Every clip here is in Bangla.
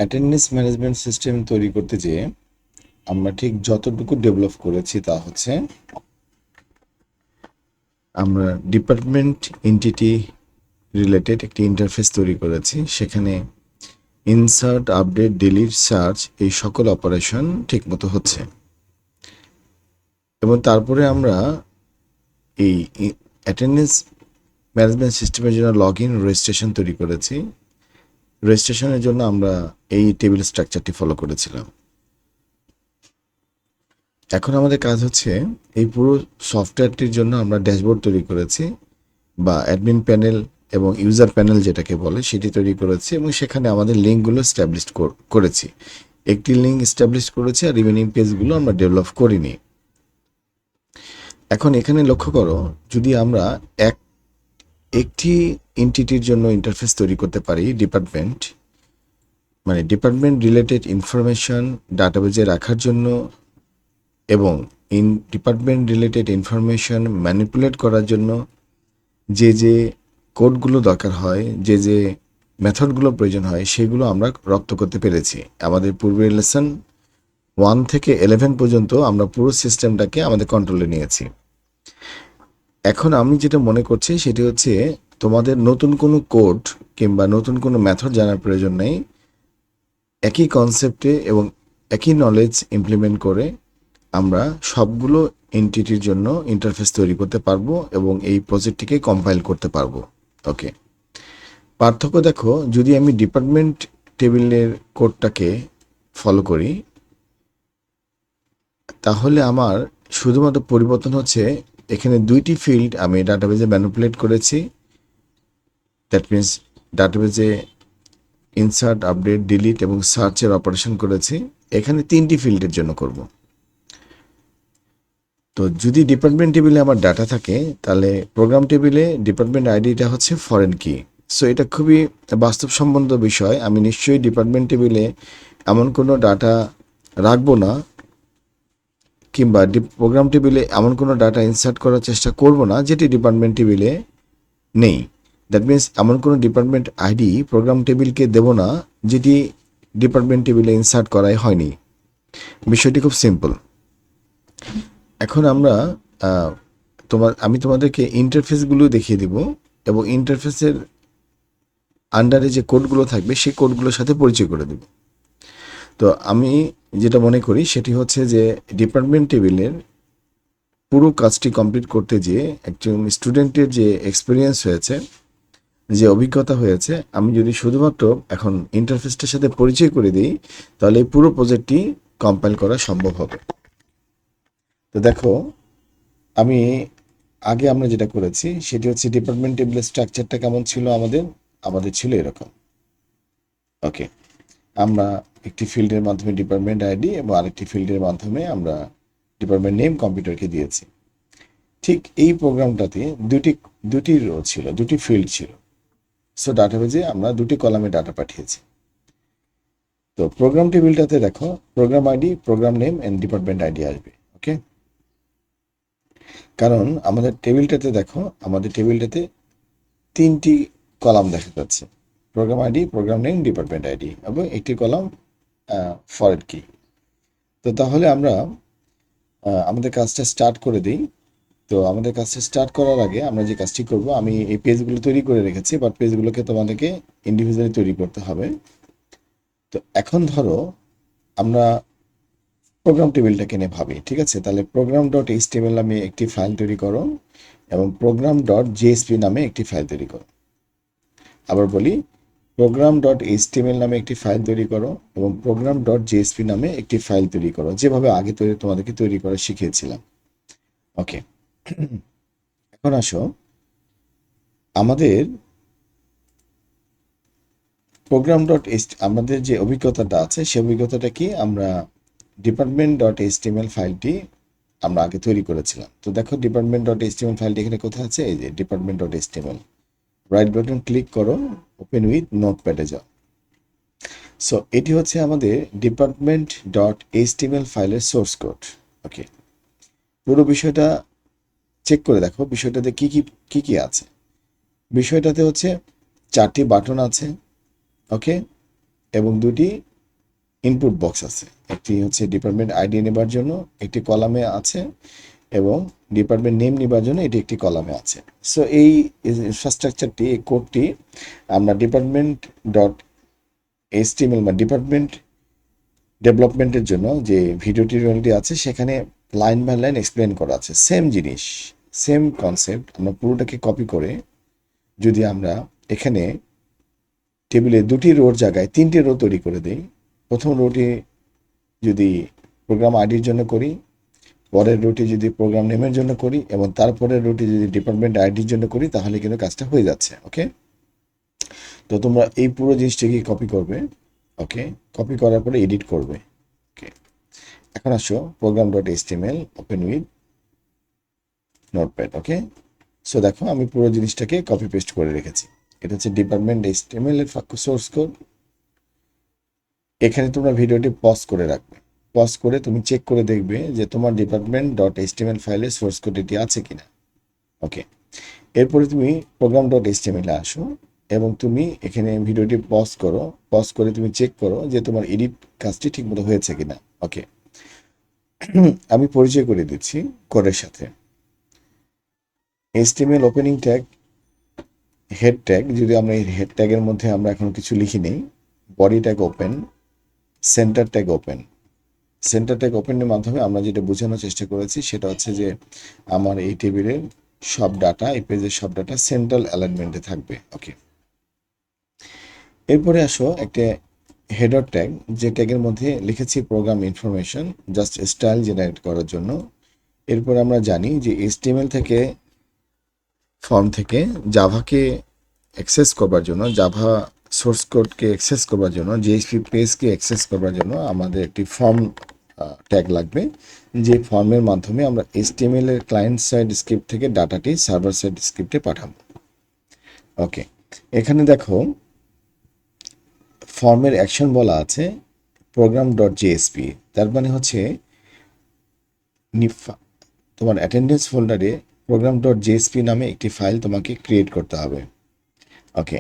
অ্যাটেন্ডেন্স ম্যানেজমেন্ট সিস্টেম তৈরি করতে যেয়ে আমরা ঠিক যতটুকু ডেভেলপ করেছি তা হচ্ছে আমরা ডিপার্টমেন্ট এন্টিটি রিলেটেড একটি ইন্টারফেস তৈরি করেছি। সেখানে ইনসার্ট, আপডেট, ডিলিট, সার্চ এই সকল অপারেশন ঠিকমতো হচ্ছে। এবং তারপরে আমরা এই অ্যাটেন্ডেন্স ম্যানেজমেন্ট সিস্টেমের জন্য লগ ইন রেজিস্ট্রেশন তৈরি করেছি। রেজিস্ট্রেশনের জন্য আমরা এই টেবিল স্ট্রাকচারটি ফলো করেছিলাম। এখন আমাদের কাজ হচ্ছে এই পুরো সফটওয়্যারটির জন্য আমরা ড্যাশবোর্ড তৈরি করেছি, বা অ্যাডমিন প্যানেল এবং ইউজার প্যানেল যেটাকে বলে সেটি তৈরি করেছি, এবং সেখানে আমাদের লিঙ্কগুলো স্ট্যাবলিশ করেছি। একটি লিঙ্ক স্ট্যাবলিশ করেছি আর রিমেনিং পেজগুলো আমরা ডেভেলপ করিনি। এখন এখানে লক্ষ্য করো, যদি আমরা একটি এন্টিটির জন্য ইন্টারফেস তৈরি করতে পারি, ডিপার্টমেন্ট রিলেটেড ইনফরমেশন ডাটাবেজে রাখার জন্য এবং ডিপার্টমেন্ট রিলেটেড ইনফরমেশন ম্যানিপুলেট করার জন্য যে কোডগুলো দরকার হয়, যে মেথডগুলো প্রয়োজন হয়, সেগুলো আমরা রপ্ত করতে পেরেছি। আমাদের পূর্বের লেসন 1 থেকে 11 পর্যন্ত আমরা পুরো সিস্টেমটাকে আমাদের কন্ট্রোলে নিয়েছি। এখন আমি যেটা মনে করছি সেটি হচ্ছে, তোমাদের নতুন কোনো কোড কিংবা নতুন কোনো মেথড জানার প্রয়োজন নেই। একই কনসেপ্টে এবং একই নলেজ ইমপ্লিমেন্ট করে আমরা সবগুলো এন্টিটির জন্য ইন্টারফেস তৈরি করতে পারবো এবং এই প্রজেক্টটিকে কম্পাইল করতে পারবো। ওকে, পার্থক্য দেখো, যদি আমি ডিপার্টমেন্ট টেবিলের কোডটাকে ফলো করি তাহলে আমার শুধুমাত্র পরিবর্তন হচ্ছে এখানে দুইটি ফিল্ড আমি ডাটাবেজে ম্যানিপুলেট করেছি। দ্যাট মিনস ডাটাবেজে ইনসার্ট, আপডেট, ডিলিট এবং সার্চের অপারেশন করেছি। এখানে 3টি ফিল্ডের জন্য করব। তো যদি ডিপার্টমেন্ট টেবিলে আমার ডাটা থাকে তাহলে প্রোগ্রাম টেবিলে ডিপার্টমেন্ট আইডিটা হচ্ছে ফরেন কি। সো এটা খুবই বাস্তবসম্মত বিষয়। আমি নিশ্চয়ই ডিপার্টমেন্ট টেবিলে এমন কোনো ডাটা রাখবো না, কিংবা প্রোগ্রাম টেবিলে এমন কোনো ডাটা ইনসার্ট করার চেষ্টা করব না যেটি ডিপার্টমেন্ট টেবিলে নেই। দ্যাট মিনস এমন কোনো ডিপার্টমেন্ট আইডি প্রোগ্রাম টেবিলকে দেব না যেটি ডিপার্টমেন্ট টেবিলে ইনসার্ট করাই হয়নি। বিষয়টি খুব সিম্পল। এখন আমরা আমি তোমাদেরকে ইন্টারফেসগুলো দেখিয়ে দিব এবং ইন্টারফেসের আন্ডারে যে কোডগুলো থাকবে সেই কোডগুলোর সাথে পরিচয় করে দেব। তো আমি যেটা মনে করি সেটি হচ্ছে যে ডিপার্টমেন্ট টেবিলের পুরো কাজটি কমপ্লিট করতে যেয়ে একজন স্টুডেন্টের যে এক্সপিরিয়েন্স হয়েছে, যে অভিজ্ঞতা হয়েছে, আমি যদি শুধুমাত্র এখন ইন্টারফেসটার সাথে পরিচয় করে দিই তাহলে এই পুরো প্রজেক্টটি কম্পাইল করা সম্ভব হবে। তো দেখো, আমি আগে আমরা যেটা করেছি সেটি হচ্ছে ডিপার্টমেন্ট টেবিলের স্ট্রাকচারটা কেমন ছিল, আমাদের ছিল এরকম। ওকে, আমরা একটি ফিল্ডের মাধ্যমে ডিপার্টমেন্ট আইডি এবং আরেকটি ফিল্ডের মাধ্যমে আমরা ডিপার্টমেন্ট নেম কম্পিউটারকে দিয়েছি। ঠিক এই প্রোগ্রামটাতে দুটি রো ছিল, দুটি ফিল্ড ছিল। সো ডাটাবেজে আমরা দুটি কলামে ডাটা পাঠিয়েছি। তো প্রোগ্রাম টেবিলটাতে দেখো program ID, program name and department ID আসবে। ওকে, কারণ আমাদের টেবিলটাতে 3টি কলাম দেখা যাচ্ছে, program ID, program name, department ID এবং একটি কলাম ফরেন কি। তো তাহলে আমরা আমাদের কাজটা স্টার্ট করে দিই। তো আমাদের কাজটা স্টার্ট করার আগে আমরা যে কাজটি করব, আমি এই পেজগুলো তৈরি করে রেখেছি, বাট পেজগুলোকে তোমাদেরকে ইন্ডিভিজুয়ালি তৈরি করতে হবে। তো এখন ধরো আমরা প্রোগ্রাম টেবিলটাকে নিয়ে ভাবি, ঠিক আছে? তাহলে প্রোগ্রাম ডট এইচটিএমএল নামে একটি ফাইল তৈরি করো এবং প্রোগ্রাম ডট জেএসপি নামে একটি ফাইল তৈরি করো। আবার বলি, প্রোগ্রাম ডট এইচটিএমএল নামে একটি ফাইল তৈরি করো এবং প্রোগ্রাম ডট জেএসপি নামে একটি ফাইল তৈরি করো, যেভাবে আগে তোমাদেরকে তৈরি করা শিখিয়েছিলাম। ওকে, এখন আসো, আমাদের প্রোগ্রাম ডট আমাদের যে অভিজ্ঞতাটা আছে সেই অভিজ্ঞতাটা কি, আমরা ডিপার্টমেন্ট ডট এইচটিএমএল ফাইলটি আমরা আগে তৈরি করেছিলাম। তো দেখো ডিপার্টমেন্ট ডট এইচটিএমএল ফাইলটি এখানে কোথায় আছে, এই যে department dot HTML. Right button click করো, ওপেন উইথ নোটপ্যাডে যাও। সো এটি হচ্ছে আমাদের ডিপার্টমেন্ট ডট এইচটিএমএল ফাইলের সোর্স কোড। ওকে, পুরো বিষয়টা চেক করে দেখো বিষয়টাতে কি কি আছে। বিষয়টাতে হচ্ছে 4টি বাটন আছে, ওকে, এবং 2টি ইনপুট বক্স আছে, একটি হচ্ছে ডিপার্টমেন্ট আইডি নেবার জন্য একটি কলামে আছে, এবং ডিপার্টমেন্ট নেম নেবার জন্য এটি একটি কলামে আছে। সো এই ইনফ্রাস্ট্রাকচারটি, এই কোডটি আমরা ডিপার্টমেন্ট ডট এইচটিএমএল বা ডিপার্টমেন্ট ডেভেলপমেন্টের জন্য যে ভিডিও টিউটোরিয়ালটি আছে সেখানে লাইন বাই লাইন এক্সপ্লেন করা আছে। সেম জিনিস, সেম কনসেপ্ট আমরা পুরোটাকে কপি করে যদি আমরা এখানে টেবিলে দুটি রোর জায়গায় তিনটি রো তৈরি করে দিই, প্রথম রোটি যদি প্রোগ্রাম আইডির জন্য করি, পরের রোটি যদি প্রোগ্রাম নেমের জন্য করি, এবং তারপরের রোটি যদি ডিপার্টমেন্ট আইডির জন্য করি, তাহলে কিন্তু কাজটা হয়ে যাচ্ছে। ওকে, তো তোমরা এই পুরো জিনিসটাকে কপি করবে। ওকে, কপি করার পরে এডিট করবে। ওকে, এখন আসো programme dot HTML open with notepad. Okay, so দেখো আমি পুরো জিনিসটাকে কপি পেস্ট করে রেখেছি। এটা হচ্ছে ডিপার্টমেন্ট এইচটিএমএল এর সোর্স কোড। এখানে তোমরা ভিডিওটি পজ করে রাখবে, পজ করে তুমি চেক করে দেখবে যে তোমার ডিপার্টমেন্ট ডট এইচটিএমএল ফাইলে সোর্স কোড এটি আছে কিনা। ওকে, এরপরে তুমি প্রোগ্রাম ডট এইচটিএমএল এ আসো এবং তুমি এখানে ভিডিওটি পজ করো, পজ করে তুমি চেক করো যে তোমার এডিট কাজটি ঠিকমতো হয়েছে কিনা। ওকে, আমি পরিচয় করে দিচ্ছি কোডের সাথে। HTML opening tag, head tag, যদি আমরা এই হেড ট্যাগের মধ্যে আমরা এখন কিছু লিখি নেই, body tag open, centre tag open. Centre tag ওপেনের মাধ্যমে আমরা যেটা বোঝানোর চেষ্টা করেছি সেটা হচ্ছে যে আমার এই টেবিলের সব ডাটা, এই পেজের সব ডাটা সেন্ট্রাল অ্যালাইনমেন্টে থাকবে। ওকে, এরপরে আসো একটা হেডার ট্যাগ, যে ট্যাগের মধ্যে লিখেছি program information, just style generate করার জন্য। এরপর আমরা জানি যে এইচটিএমএল থেকে, ফর্ম থেকে জাভাকে অ্যাক্সেস করবার জন্য, জাভা সোর্স কোডকে অ্যাক্সেস করবার জন্য, জেএসপি পেজকে অ্যাক্সেস করবার জন্য আমাদের একটি ফর্ম ট্যাগ লাগবে, যে ফর্মের মাধ্যমে আমরা এইচটিএমএল এর ক্লায়েন্ট সাইড স্ক্রিপ্ট থেকে ডাটাটি সার্ভার সাইড স্ক্রিপ্টে পাঠাবো। ওকে, এখানে দেখো ফর্মের অ্যাকশন বলা আছে প্রোগ্রাম ডট জেএসপি, তার মানে হচ্ছে তোমার অ্যাটেন্ডেন্স ফোল্ডারে প্রোগ্রাম ডট জেএসপি নামে একটি ফাইল তোমাকে ক্রিয়েট করতে হবে। ওকে,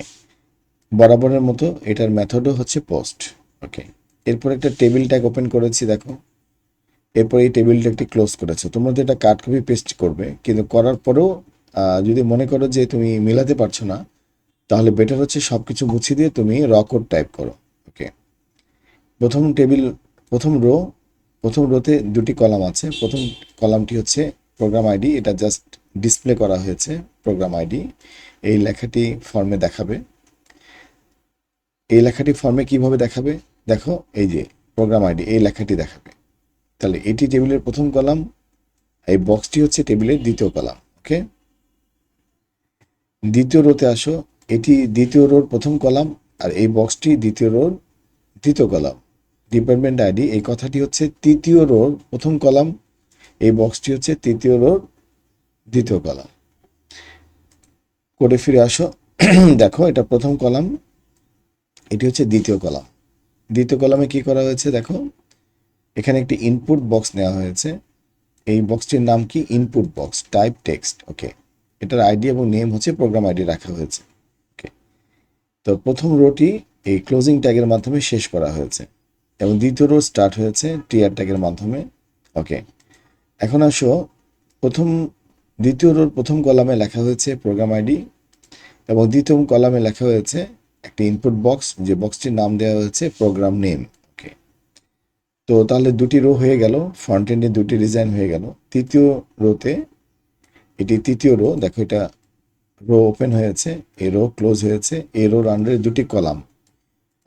বরাবরের মতো এটার মেথডও হচ্ছে পোস্ট। ওকে, এরপর একটা টেবিল ট্যাগ ওপেন করেছি দেখো, এরপর এই টেবিলটা একটি ক্লোজ করেছো। তোমরা তো এটা কাট কপি পেস্ট করবে, কিন্তু করার পরেও যদি মনে করো যে তুমি মেলাতে পারছো না, তাহলে বেটার হচ্ছে সব কিছু মুছে দিয়ে তুমি র কোড টাইপ করো। ওকে, প্রথম টেবিল, প্রথম রোতে দুটি কলাম আছে। প্রথম কলামটি হচ্ছে প্রোগ্রাম আইডি, এটা জাস্ট ডিসপ্লে করা হয়েছে প্রোগ্রাম আইডি। এই লেখাটি ফর্মে দেখাবে। এই লেখাটি ফর্মে কিভাবে দেখাবে, দেখো এই যে প্রোগ্রাম আইডি, এই লেখাটি দেখাবে। তাহলে এটি টেবিলের প্রথম কলাম, এই বক্সটি হচ্ছে টেবিলের দ্বিতীয় কলাম। ওকে, দ্বিতীয় রোতে আসো, এটি দ্বিতীয় রোর প্রথম কলাম, আর এই বক্সটি দ্বিতীয় রোর দ্বিতীয় কলাম। ডিপার্টমেন্ট আইডি, এই কথাটি হচ্ছে তৃতীয় রোর প্রথম কলাম, এই বক্সটি হচ্ছে তৃতীয় রোর দ্বিতীয় কলাম। কোডে ফিরে আসো, দেখো এটা প্রথম কলাম, এটি হচ্ছে দ্বিতীয় কলাম। দ্বিতীয় কলামে কি করা হয়েছে দেখো, এখানে একটি ইনপুট বক্স নেওয়া হয়েছে। এই বক্সটির নাম কি, ইনপুট বক্স, টাইপ টেক্সট। ওকে, এটার আইডি এবং নেম হচ্ছে প্রোগ্রাম আইডি রাখা হয়েছে। ওকে, তো প্রথম রোটি এই ক্লোজিং ট্যাগের মাধ্যমে শেষ করা হয়েছে, এবং দ্বিতীয় রো স্টার্ট হয়েছে টিআর ট্যাগের মাধ্যমে। ওকে, এখন আসো দ্বিতীয় রোর প্রথম কলামে লেখা হয়েছে প্রোগ্রাম আইডি, এবং দ্বিতীয় কলামে লেখা হয়েছে একটি ইনপুট বক্স, যে বক্সটির নাম দেওয়া হয়েছে প্রোগ্রাম নেম। ওকে, তো তাহলে দুটি রো হয়ে গেল, ফ্রন্ট এন্ডে দুটি ডিজাইন হয়ে গেল। তৃতীয় রোতে, এটি তৃতীয় রো, দেখো এটা রো ওপেন হয়েছে, এই রো ক্লোজ হয়েছে, এই রোর আন্ডারে দুটি কলাম।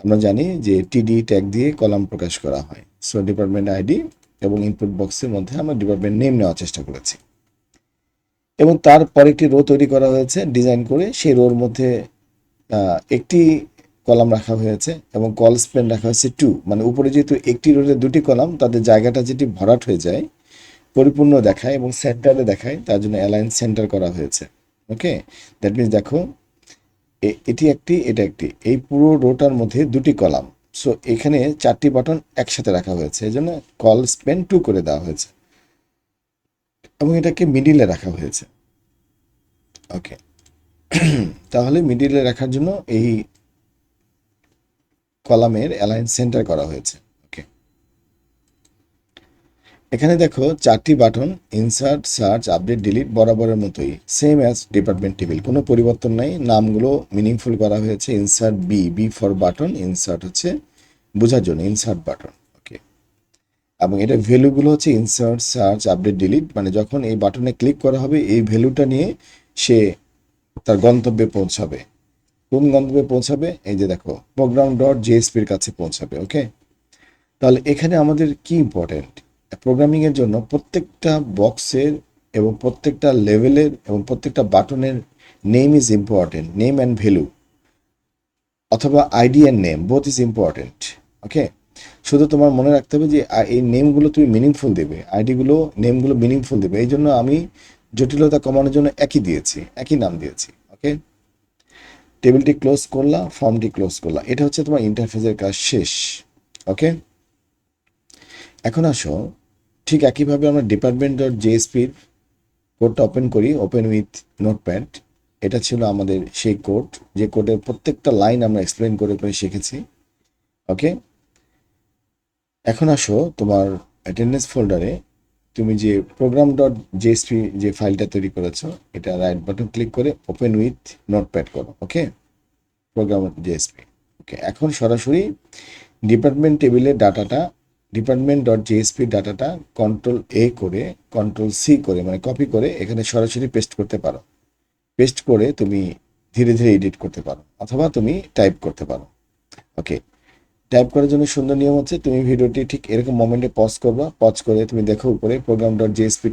আমরা জানি যে টিডি ট্যাগ দিয়ে কলাম প্রকাশ করা হয়। সো ডিপার্টমেন্ট আইডি এবং ইনপুট বক্সের মধ্যে আমরা ডিপার্টমেন্ট নেম নেওয়ার চেষ্টা করেছি, এবং তারপর একটি রো তৈরি করা হয়েছে ডিজাইন করে। সেই রোর মধ্যে একটি কলাম রাখা হয়েছে এবং কল স্পেন রাখা হয়েছে 2, মানে উপরে যেহেতু একটি রোতে দুটি কলাম, তাদের জায়গাটা যেটি ভরাট হয়ে যায়, পরিপূর্ণ দেখায় এবং সেন্টারে দেখায়, তার জন্য অ্যালাইন সেন্টার করা হয়েছে। ওকে, দ্যাট মিনস দেখো এটি একটি, এটা একটি, এই পুরো রোটার মধ্যে দুটি কলাম। সো এখানে 4টি বাটন একসাথে রাখা হয়েছে, এই জন্য কল স্পেন 2 করে দেওয়া হয়েছে, এবং এটাকে মিডিলে রাখা হয়েছে। ওকে, তাহলে মিডিলে রাখার জন্য এই কলামের অ্যালাইন সেন্টার করা হয়েছে। এখানে দেখো 4টি button, insert, search, update, delete, বরাবরের মতোই সেম অ্যাজ ডিপার্টমেন্ট টেবিল, কোনো পরিবর্তন নাই। নামগুলো মিনিংফুল করা হয়েছে। Insert B, B for button, insert হচ্ছে বোঝার জন্য ইনসার্ট বাটন। ওকে, এবং এটা ভ্যালুগুলো হচ্ছে ইনসার্ট, সার্চ, আপডেট, ডিলিট, মানে যখন এই বাটনে ক্লিক করা হবে এই ভ্যালুটা নিয়ে সে তার গন্তব্যে পৌঁছাবে। কোন গন্তব্যে পৌঁছাবে? এই যে দেখো, প্রোগ্রাম ডট জেএসপির কাছে পৌঁছাবে। ওকে, তাহলে এখানে আমাদের কি ইম্পর্টেন্ট, প্রোগ্রামিংয়ের জন্য প্রত্যেকটা বক্সের এবং প্রত্যেকটা লেভেলের এবং প্রত্যেকটা বাটনের name is important. Name and value অথবা ID and name both is important. Okay, শুধু তোমার মনে রাখতে হবে যে এই নেমগুলো তুমি মিনিংফুল দেবে, আইডিগুলো নেমগুলো মিনিংফুল দেবে। এই জন্য আমি জটিলতা কমানোর জন্য একই দিয়েছি, একই নাম দিয়েছি। ওকে, টেবিলটি ক্লোজ করলাম, ফর্মটি ক্লোজ করলাম, এটা হচ্ছে তোমার ইন্টারফেসের কাজ শেষ। ওকে, এখন আসো ঠিক একইভাবে আমরা ডিপার্টমেন্ট ডট জেএসপির কোডটা ওপেন করি, ওপেন উইথ নোটপ্যাড। এটা ছিল আমাদের সেই কোড, যে কোডের প্রত্যেকটা লাইন আমরা এক্সপ্লেন করে করে শিখেছি। ওকে, এখন আসো তোমার অ্যাটেন্ডেন্স ফোল্ডারে তুমি যে প্রোগ্রাম ডট জেএসপি যে ফাইলটা তৈরি করেছো, এটা রাইট বাটন ক্লিক করে ওপেন উইথ নোটপ্যাড করো। ওকে, প্রোগ্রাম জেএসপি। ওকে, এখন সরাসরি ডিপার্টমেন্ট টেবিলের ডাটাটা, ডিপার্টমেন্ট ডট জেএসপি ডাটাটা কন্ট্রোল এ করে, কন্ট্রোল সি করে, মানে কপি করে এখানে সরাসরি পেস্ট করতে পারো। পেস্ট করে তুমি ধীরে ধীরে এডিট করতে পারো অথবা তুমি টাইপ করতে পারো। ওকে, টাইপ করার জন্য সুন্দর নিয়ম হচ্ছে, তুমি ভিডিওটি ঠিক এরকম মোমেন্টে পজ করবা, পজ করে তুমি দেখো উপরে প্রোগ্রাম ডট জেএসপি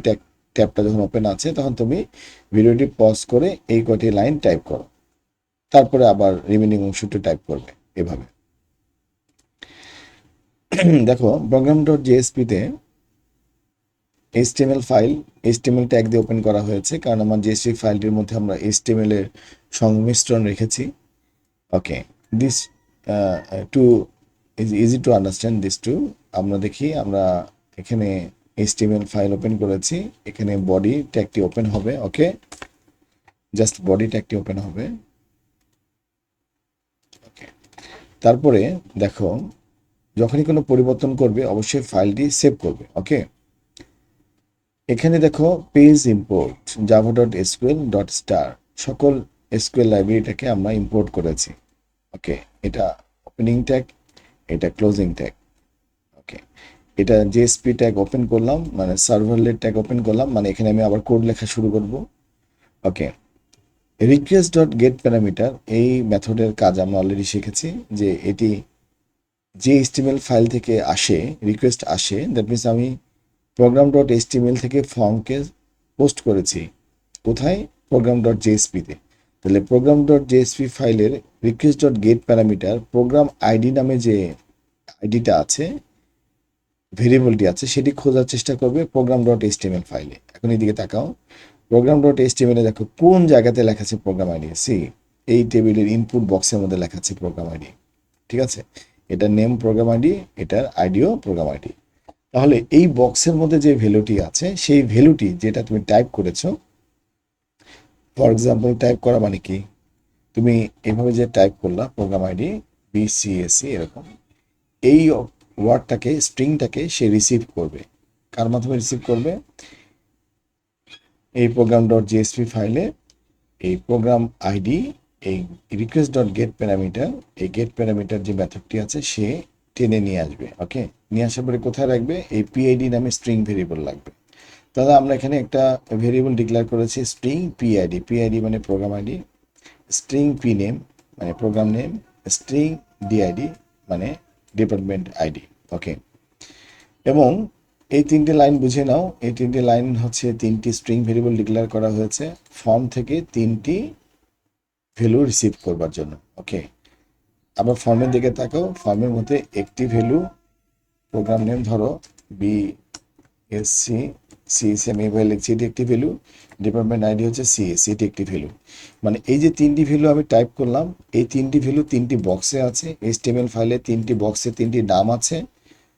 ট্যাবটা যখন ওপেন আছে তখন তুমি ভিডিওটি পজ করে এই কটি লাইন টাইপ করো, তারপরে আবার রিমেনিং অংশটি টাইপ করবে এভাবে। দেখো প্রোগ্রাম ডট জেএসপিতে HTML ফাইল, HTML ট্যাগ দিয়ে ওপেন করা হয়েছে, কারণ আমার জেএসপি ফাইলটির মধ্যে আমরা HTML এর সংমিশ্রণ রেখেছি। Okay, this too is easy to understand this too. আমরা দেখি, আমরা এখানে HTML ফাইল ওপেন করেছি, এখানে বডি ট্যাগটি ওপেন হবে। ওকে, জাস্ট বডি ট্যাগটি ওপেন হবে। ওকে, তারপরে দেখো যখনই কোনো পরিবর্তন করবে অবশ্যই ফাইলটি সেভ করবে। ওকে, এখানে দেখো page import Java dot SQL dot star, সকল এসকিউএল লাইব্রেরিটাকে আমরা ইম্পোর্ট করেছি। ওকে, এটা ওপেনিং ট্যাগ, এটা ক্লোজিং ট্যাগ। ওকে, এটা জেএসপি ট্যাগ ওপেন করলাম, মানে সার্ভারলেট ট্যাগ ওপেন করলাম, মানে এখানে আমি আবার কোড লেখা শুরু করব। ওকে, রিকোয়েস্ট ডট গেট প্যারামিটার, এই মেথডের কাজ আমরা অলরেডি শিখেছি, যে এটি যে HTML ফাইল থেকে আসে, রিকোয়েস্ট আসে, দ্যাট মিনস আমি প্রোগ্রাম ডট HTML থেকে ফর্মকে পোস্ট করেছি কোথায়? প্রোগ্রাম ডট জেএসপিতে। তাহলে প্রোগ্রাম ডট জেএসপি ফাইলের request dot get parameter program ID নামে যে আইডিটা আছে, ভেরিয়েবলটি আছে, সেটি খোঁজার চেষ্টা করবে প্রোগ্রাম ডট HTML ফাইলে। এখন এইদিকে তাকাও, প্রোগ্রাম ডট HTML এ দেখো কোন জায়গাতে লেখা আছে প্রোগ্রাম আইডি। সি, এই টেবিলের ইনপুট বক্সের মধ্যে লেখা আছে প্রোগ্রাম আইডি। ঠিক আছে, এটা নেম প্রোগ্রাম আইডি, এটার আইডিও প্রোগ্রাম আইডি। তাহলে এই বক্সের মধ্যে যে ভ্যালুটি আছে, সেই ভ্যালুটি যেটা তুমি টাইপ করেছো, ফর এক্সাম্পল টাইপ করা মানে কি, তুমি এভাবে যে টাইপ করলা প্রোগ্রাম আইডি BCSC এরকম, এই ওয়ার্ডটাকে, স্ট্রিংটাকে সে রিসিভ করবে। কার মাধ্যমে রিসিভ করবে? এই প্রোগ্রাম ডট জেএসপি ফাইলে এই প্রোগ্রাম আইডি, এই রিকোয়েস্ট ডট গেট প্যারামিটার, এই গেট প্যারামিটার যে মেথডটি আছে সে টেনে নিয়ে আসবে। ওকে, নিয়ে আসার পরে কোথায় রাখবে? এই পিআইডি নামে স্ট্রিং ভেরিয়েবল লাগবে। তাহলে আমরা এখানে একটা ভেরিয়েবল ডিক্লেয়ার করেছি স্ট্রিং পিআইডি, পিআইডি মানে program ID, string P name মানে প্রোগ্রাম নেম, স্ট্রিং ডিআইডি মানে ডিপার্টমেন্ট আইডি। ওকে, এবং এই তিনটে লাইন বুঝে নাও, এই তিনটে লাইন হচ্ছে তিনটি স্ট্রিং ভেরিয়েবল ডিক্লেয়ার করা হয়েছে ফর্ম থেকে তিনটি ভ্যালু রিসিভ করবার জন্য। ওকে, আবার ফর্মের দিকে তাকাও, ফর্মের মধ্যে একটি ভ্যালু, প্রোগ্রাম নেম ধরো BSC, সিএসসি আমি এভাবে লিখছি, এটি একটি ভ্যালু, ডিপার্টমেন্ট আইডি হচ্ছে সিএসসি, এটি একটি ভ্যালু। মানে এই যে তিনটি ভ্যালু আমি টাইপ করলাম, এই তিনটি ভ্যালু তিনটি বক্সে আছে, HTML ফাইলে তিনটি বক্সে তিনটি নাম আছে।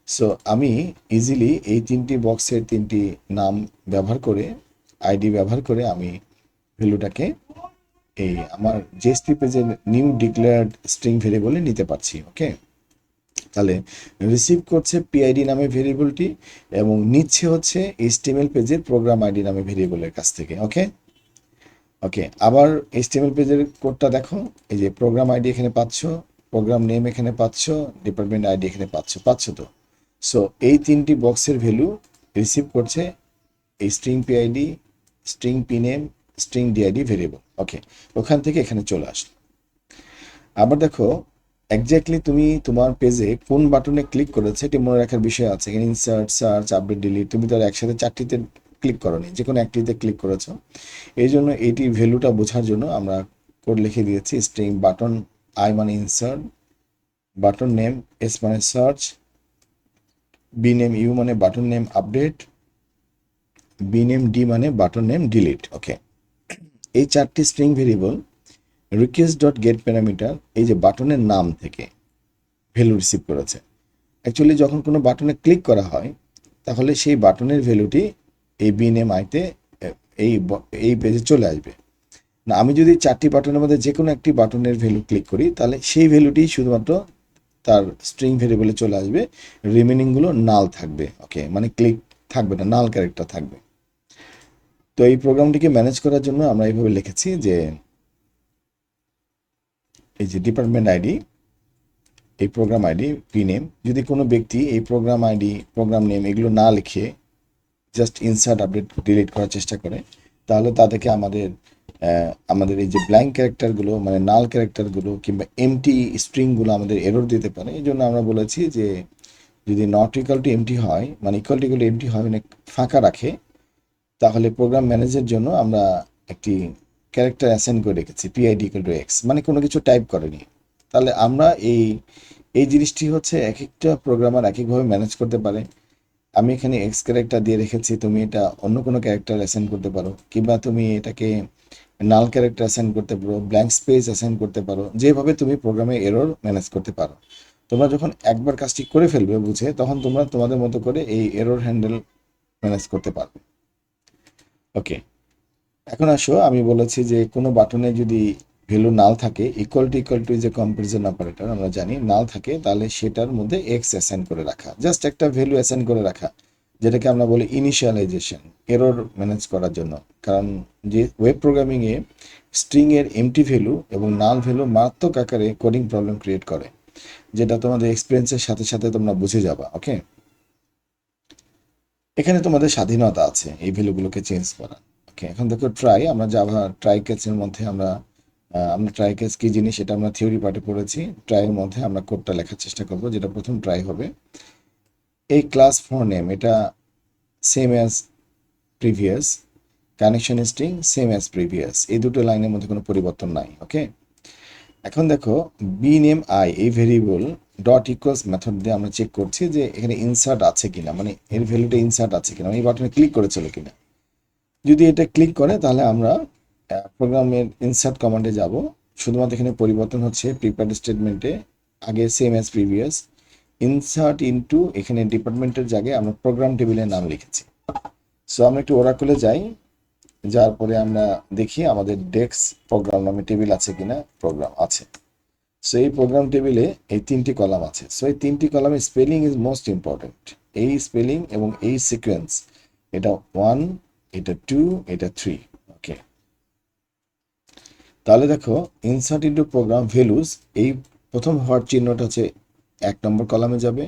সো আমি ইজিলি এই তিনটি বক্সের তিনটি নাম ব্যবহার করে, আইডি ব্যবহার করে আমি ভ্যালুটাকে এই আমার জেএসপি পেজের নিউ ডিক্লেয়ার্ড স্ট্রিং ভেরিয়েবলে নিতে পারছি। ওকে, তাহলে রিসিভ করছে পিআইডি নামে ভেরিয়েবলটি এবং নিচ্ছে হচ্ছে এইচটিএমএল পেজের প্রোগ্রাম আইডি নামে ভেরিয়েবলের কাছ থেকে। ওকে ওকে, আবার এইচটিএমএল পেজের কোডটা দেখো, এই যে প্রোগ্রাম আইডি এখানে পাচ্ছ, প্রোগ্রাম নেম এখানে পাচ্ছ, ডিপার্টমেন্ট আইডি এখানে পাচ্ছ তো। সো এই তিনটি বক্সের ভ্যালু রিসিভ করছে এই string PID, string P name, string DID variable. Okay, ওখান থেকে এখানে চলে আসলো। আবার দেখো এক্স্যাক্টলি তুমি তোমার পেজে কোন বাটনে ক্লিক করেছে এটি মনে রাখার বিষয় আছে। এখানে ইনসার্ট, সার্চ, আপডেট, ডিলিট, তুমি তো আর একসাথে চারটিতে ক্লিক করোনি, যে কোনো একটিতে ক্লিক করেছো। এই জন্য এইটি ভ্যালুটা বোঝার জন্য আমরা কোড লিখে দিয়েছি স্ট্রিং বাটন আই মানে ইনসার্ট, বাটন নেম এস মানে সার্চ, বি নেম ইউ মানে button name update, B name D মানে বাটন নেম ডিলিট। ওকে, এই চারটি string variable request dot get parameter এই যে বাটনের নাম থেকে ভ্যালু রিসিভ করেছে। অ্যাকচুয়ালি যখন কোনো বাটনে ক্লিক করা হয় তাহলে সেই বাটনের ভ্যালুটি এই বিনেম আইতে এই এই পেজে চলে আসবে। না, আমি যদি চারটি বাটনের মধ্যে যে কোনো একটি বাটনের ভ্যালু ক্লিক করি তাহলে সেই ভ্যালুটি শুধুমাত্র তার স্ট্রিং ভেরিয়েবলে চলে আসবে, রিমেনিংগুলো নাল থাকবে। ওকে, মানে ক্লিক থাকবে না, নাল ক্যারেক্টার থাকবে। তো এই প্রোগ্রামটিকে ম্যানেজ করার জন্য আমরা এইভাবে লিখেছি যে এই যে ডিপার্টমেন্ট আইডি, এই প্রোগ্রাম আইডি, পিনেম, যদি কোনো ব্যক্তি এই প্রোগ্রাম আইডি, প্রোগ্রাম নেম এগুলো না লিখে জাস্ট ইনসার্ট আপডেট ডিলিট করার চেষ্টা করে তাহলে তাদেরকে আমাদের এই যে ব্ল্যাঙ্ক ক্যারেক্টারগুলো মানে নাল ক্যারেক্টারগুলো কিংবা এমটি স্ট্রিংগুলো আমাদের এরর দিতে পারে। এই জন্য আমরা বলেছি যে যদি নট ইকুয়াল টু এমটি হয়, মানে ইকুয়াল টু এমটি হয় মানে ফাঁকা রাখে, তাহলে প্রোগ্রাম ম্যানেজের জন্য আমরা একটি ক্যারেক্টার অ্যাসাইন করে রেখেছি পিআইডি ইকুয়াল টু এক্স, মানে কোনো কিছু টাইপ করেনি। তাহলে আমরা এই জিনিসটি হচ্ছে এক একটা প্রোগ্রামার এক একভাবে ম্যানেজ করতে পারে। আমি এখানে এক্স ক্যারেক্টার দিয়ে রেখেছি, তুমি এটা অন্য কোনো ক্যারেক্টার অ্যাসাইন করতে পারো, কিংবা তুমি এটাকে নাল ক্যারেক্টার অ্যাসাইন করতে পারো, ব্ল্যাঙ্ক স্পেস অ্যাসাইন করতে পারো, যেভাবে তুমি প্রোগ্রামে এরর ম্যানেজ করতে পারো। তোমরা যখন একবার কাজটি করে ফেলবে বুঝে, তখন তোমরা তোমাদের মতো করে এই এরর হ্যান্ডেল ম্যানেজ করতে পারবে। ওকে, এখন আসো, আমি বলেছি যে কোনো বাটনে যদি ভ্যালু নাল থাকে, ইকুয়াল টু যে কম্পারিজন অপারেটর আমরা জানি, নাল থাকে তাহলে সেটার মধ্যে এক্স অ্যাসাইন করে রাখা, জাস্ট একটা ভ্যালু অ্যাসাইন করে রাখা, যেটাকে আমরা বলি ইনিশিয়ালাইজেশন, এরর ম্যানেজ করার জন্য। কারণ যে ওয়েব প্রোগ্রামিংয়ে স্ট্রিংয়ের এমটি ভ্যালু এবং নাল ভ্যালু মারাত্মক আকারে কোডিং প্রবলেম ক্রিয়েট করে, যেটা তোমাদের এক্সপিরিয়েন্সের সাথে সাথে তোমরা বুঝে যাবা। ওকে, এখানে তোমাদের স্বাধীনতা আছে এই ভ্যালুগুলোকে চেঞ্জ করা। ওকে, এখন দেখো ট্রাই, আমরা জাভা ট্রাই কেসের মধ্যে আমরা ট্রাই কেস কি জিনিস এটা আমরা থিওরি পার্টে পড়েছি। ট্রাইয়ের মধ্যে আমরা কোডটা লেখার চেষ্টা করব, যেটা প্রথম ট্রাই হবে। এই ক্লাস ফর নেম এটা same as previous, connection string same as previous, এই দুটো লাইনের মধ্যে কোনো পরিবর্তন নাই। ওকে, এখন দেখো বি নেম আই এই ভেরিয়েবল ডট ইকুয়ালস মেথড দিয়ে আমরা চেক করছি যে এখানে ইনসার্ট আছে কিনা, মানে এর ভ্যালুটা ইনসার্ট আছে কিনা, এই বাটনে ক্লিক করেছিল কিনা। যদি এটা ক্লিক করে তাহলে আমরা প্রোগ্রামের ইনসার্ট কমান্ডে যাব। শুধুমাত্র এখানে পরিবর্তন হচ্ছে প্রিপেয়ার্ড স্টেটমেন্টে আগে same as previous, insert into এখানে ডিপার্টমেন্টের জায়গায় আমরা প্রোগ্রাম টেবিলের নাম লিখেছি। সো আমরা একটু ওরাকলে যাই, যার পরে আমরা দেখি আমাদের ডেস্ক প্রোগ্রাম নামে টেবিল আছে কিনা। প্রোগ্রাম আছে। সো এই প্রোগ্রাম টেবিলে এই তিনটি কলাম আছে। সো এই তিনটি কলামে স্পেলিং ইজ মোস্ট ইম্পর্টেন্ট। এই স্পেলিং এবং এই সিকোয়েন্স, এটা 1, এটা 2, এটা 3। ওকে, তাহলে দেখো ইনসার্ট ইন্টু প্রোগ্রাম ভ্যালুজ, এই প্রথম হওয়ার চিহ্নটা হচ্ছে 1 নম্বর কলামে যাবে,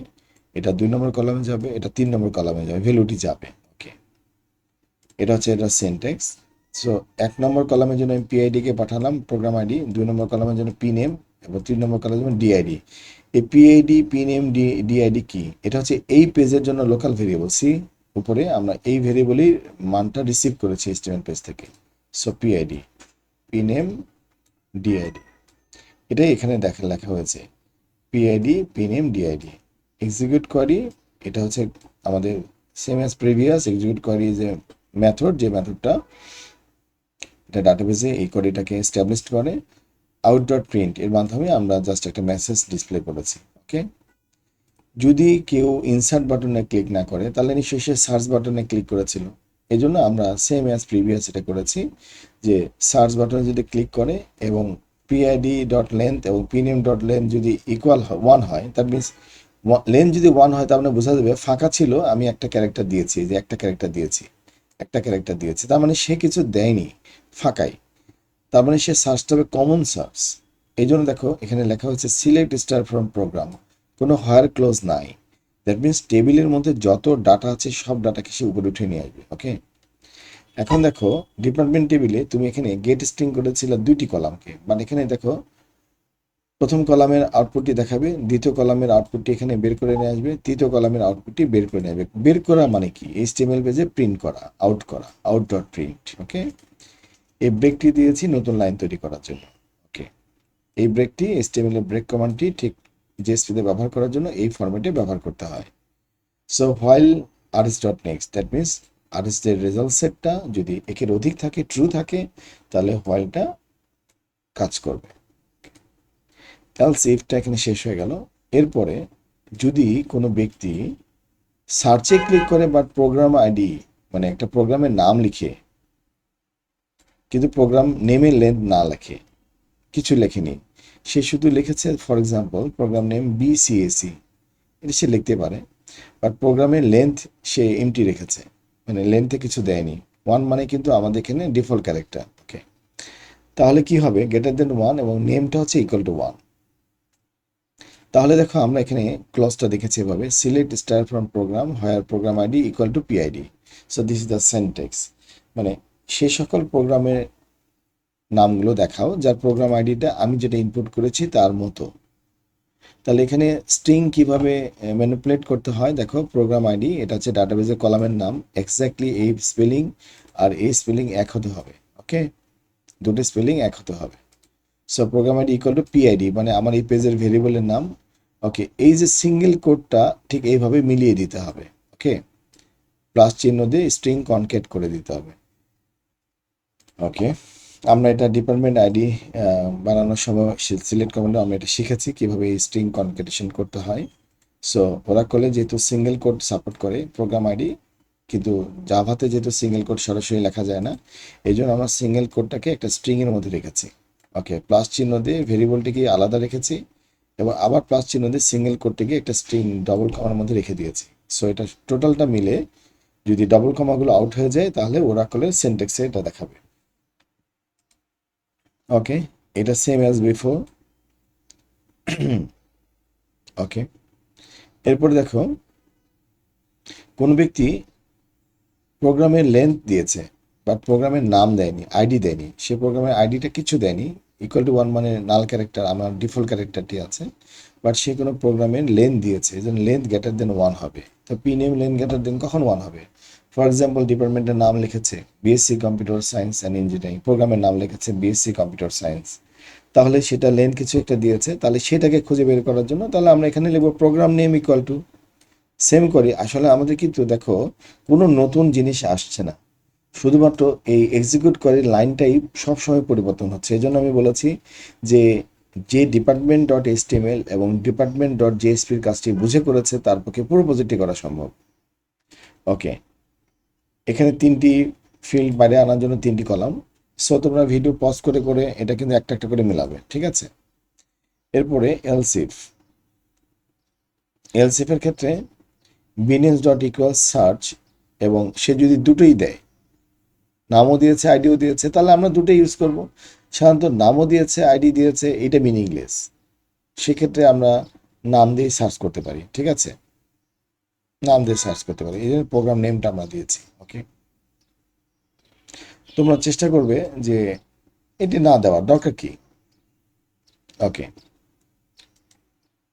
এটা 2 নম্বর কলামে যাবে, এটা 3 নম্বর কলামে যাবে, ভ্যালুটি যাবে। ওকে, এটা হচ্ছে এটা সিনট্যাক্স। সো 1 নম্বর কলামের জন্য আমি পিআইডিকে পাঠালাম প্রোগ্রাম আইডি, 2 নম্বর কলামের জন্য পি নেম এবং 3 নম্বর কলামের জন্য ডিআইডি। এই পিআইডি, পি নেম, ডিআইডি কি? এটা হচ্ছে এই পেজের জন্য লোকাল ভেরিয়েবল। সি উপরে আমরা এই ভেরিয়েবলের মানটা রিসিভ করেছি এসটিএমএল পেজ থেকে। So PID, P name, DID, এটাই এখানে লেখা হয়েছে PID, P name, DID. Execute করি, এটা হচ্ছে আমাদের সেম অ্যাজ প্রিভিয়াস। এক্সিকিউট করি যে মেথড, যে মেথডটা এটা ডাটাবেসে এই কোডটাকে এস্টাবলিশ করে। আউট ডট প্রিন্ট এর মাধ্যমে আমরা জাস্ট একটা মেসেজ ডিসপ্লে করেছি। ওকে, যদি কেউ ইনসার্ট বাটনে ক্লিক না করে তাহলে নিশ্চয়ই সে সার্চ বাটনে ক্লিক করেছিল। এই জন্য আমরা সেম অ্যাজ প্রিভিয়াস এটা করেছি যে সার্চ বাটনে যদি ক্লিক করে এবং পিআইডি ডট লেন্থ এবং পিনেম ডট লেন্থ যদি ইকুয়াল 1 হয়, দ্যাট মিনস লেন যদি 1 হয় তার মানে বোঝা যাবে ফাঁকা ছিল, আমি একটা ক্যারেক্টার দিয়েছি, যে একটা ক্যারেক্টার দিয়েছি, একটা ক্যারেক্টার দিয়েছি, তার মানে সে কিছু দেয়নি, ফাঁকাই। তার মানে সে সার্চটা হবে কমন সার্চ। এই জন্য দেখো এখানে লেখা হচ্ছে সিলেক্ট স্টার ফ্রম প্রোগ্রাম, কোনো হোয়ার ক্লোজ নাই। দ্যাট মিনস টেবিলের মধ্যে যত ডাটা আছে সব ডাটাকে সে উপরে উঠে নিয়ে আসবে। ওকে, এখন দেখো ডিপার্টমেন্ট টেবিলে তুমি এখানে গেট স্ট্রিং করেছিলে 2টি কলামকে, মানে এখানে দেখো প্রথম কলামের আউটপুটটি দেখাবে, দ্বিতীয় কলামের আউটপুটটি এখানে বের করে নিয়ে আসবে, তৃতীয় কলামের আউটপুটটি বের করে নিয়ে আসবে। বের করা মানে কি, এইচটিএমএল পেজে প্রিন্ট করা, আউট ডট প্রিন্ট। ওকে, এই ব্রেকটি দিয়েছি নতুন লাইন তৈরি করার জন্য। ওকে, এই ব্রেকটি এইচটিএমএল এর ব্রেক কমান্ডটি ঠিক জেএসপিতে ব্যবহার করার জন্য এই ফরম্যাটে ব্যবহার করতে হয়। So while RS dot next, that means RS এর রেজাল্ট সেটটা যদি একের অধিক থাকে, ট্রু থাকে, তাহলে হোয়াইলটা কাজ করবে। এলস ইফটা এখানে শেষ হয়ে গেল। এরপরে যদি কোনো ব্যক্তি সার্চে ক্লিক করে বাট প্রোগ্রাম আইডি, মানে একটা প্রোগ্রামের নাম লিখে কিন্তু প্রোগ্রাম নেমের লেন্থ না লেখে, কিছু লেখেনি, সে শুধু লিখেছে ফর এক্সাম্পল প্রোগ্রাম নেম বিসিএসি, এটা সে লিখতে পারে, বাট প্রোগ্রামের লেন্থ সে এমটি রেখেছে, মানে লেন্থে কিছু দেয়নি। 1 মানে কিন্তু আমাদের এখানে ডিফল্ট ক্যারেক্টার। ওকে, তাহলে কি হবে, গ্রেটার দেন 1 এবং নেমটা হচ্ছে ইকুয়াল টু 1। তাহলে দেখো আমরা এখানে ক্লজটা দেখেছি এভাবে, select star from program where program ID equal to PID. So this is the syntax, মানে সে সকল প্রোগ্রামের নামগুলো দেখাও যার প্রোগ্রাম আইডিটা আমি যেটা ইনপুট করেছি তার মতো। তাহলে এখানে স্ট্রিং কিভাবে ম্যানিপুলেট করতে হয় দেখো, প্রোগ্রাম আইডি এটা হচ্ছে ডাটাবেজের কলামের নাম, এক্স্যাক্টলি এই স্পেলিং আর এই স্পেলিং এক হতে হবে। ওকে, দুটো স্পেলিং এক হতে হবে। So program ID equal to PID, মানে আমার এই পেজের ভেরিয়েবলের নাম। ওকে, এই যে সিঙ্গেল কোডটা ঠিক এইভাবে মিলিয়ে দিতে হবে। ওকে, প্লাস চিহ্ন দিয়ে স্ট্রিং কনকেট করে দিতে হবে। ওকে, আমরা এটা ডিপার্টমেন্ট আইডি বানানোর সময় সিলেক্ট কমান্ডে আমরা এটা শিখেছি কিভাবে এই স্ট্রিং কনকেটেশন করতে হয়। সো ওরাকলে যেহেতু সিঙ্গেল কোড সাপোর্ট করে প্রোগ্রাম আইডি, কিন্তু জাভাতে যেহেতু সিঙ্গেল কোড সরাসরি লেখা যায় না, এই জন্য আমরা সিঙ্গেল কোডটাকে একটা স্ট্রিংয়ের মধ্যে রেখেছি। ওকে, প্লাস চিহ্ন দিয়ে ভেরিয়েবলটিকে আলাদা রেখেছি এবং আবার প্লাস চিহ্ন দিয়ে সিঙ্গেল কোডটিকে একটা স্ট্রিং ডবল কমার মধ্যে রেখে দিয়েছি। সো এটা টোটালটা মিলে যদি ডবল কমাগুলো আউট হয়ে যায় তাহলে ওরাকলের সিনট্যাক্সে এটা দেখাবে। ওকে, এটা সেম অ্যাজ বিফোর। ওকে, এরপরে দেখো কোন ব্যক্তি প্রোগ্রামের লেন্থ দিয়েছে বাট প্রোগ্রামের নাম দেয়নি, আইডি দেয়নি, সে প্রোগ্রামের আইডিটা কিছু দেয়নি, ইকুয়াল টু 1 মানে নাল ক্যারেক্টার, আমার ডিফল্ট ক্যারেক্টারটি আছে, বাট সে কোনো প্রোগ্রামের লেন্থ দিয়েছে, এই জন্য লেন্থ গ্রেটার দেন 1 হবে। তো P name length greater than কখন 1 হবে, ফর এক্সাম্পল ডিপার্টমেন্টের নাম লিখেছে BSc computer science and engineering, প্রোগ্রামের নাম লিখেছে বিএসসি কম্পিউটার সায়েন্স, তাহলে সেটা লেন্থ কিছু একটা দিয়েছে, তাহলে সেটাকে খুঁজে বের করার জন্য তাহলে আমরা এখানে লিখবো program name equal to, same করি। আসলে আমাদের কিন্তু দেখো কোনো নতুন জিনিস আসছে না, শুধুমাত্র এই এক্সিকিউট করে লাইনটাই সবসময় পরিবর্তন হচ্ছে। এই জন্য আমি বলেছি যে যে ডিপার্টমেন্ট ডট এইচটিএমএল এবং ডিপার্টমেন্ট ডট জেএসপির কাজটি বুঝে করেছে তার পক্ষে পুরো প্রজেক্টটি করা সম্ভব। ওকে, এখানে 3টি ফিল্ড বাইরে আনার জন্য 3টি কলাম। সো তোমরা ভিডিও পজ করে করে এটা কিন্তু একটা একটা করে মেলাবে, ঠিক আছে। এরপরে এলসিফের ক্ষেত্রে বিনেস ডট ইকুয়াল সার্চ, এবং সে যদি দুটোই দেয়, নামও দিয়েছে আইডিও দিয়েছে, তাহলে আমরা দুটোই ইউজ করব। সাধারণত নামও দিয়েছে আইডি দিয়েছে এটা মিনিংলেস, সেক্ষেত্রে আমরা নাম দিয়ে সার্চ করতে পারি, ঠিক আছে, নাম দিয়ে সার্চ করতে পারি, এই জন্য প্রোগ্রাম নেমটা আমরা দিয়েছি। ওকে, তোমরা চেষ্টা করবে যে এটি না দেওয়ার দরকার কি। ওকে,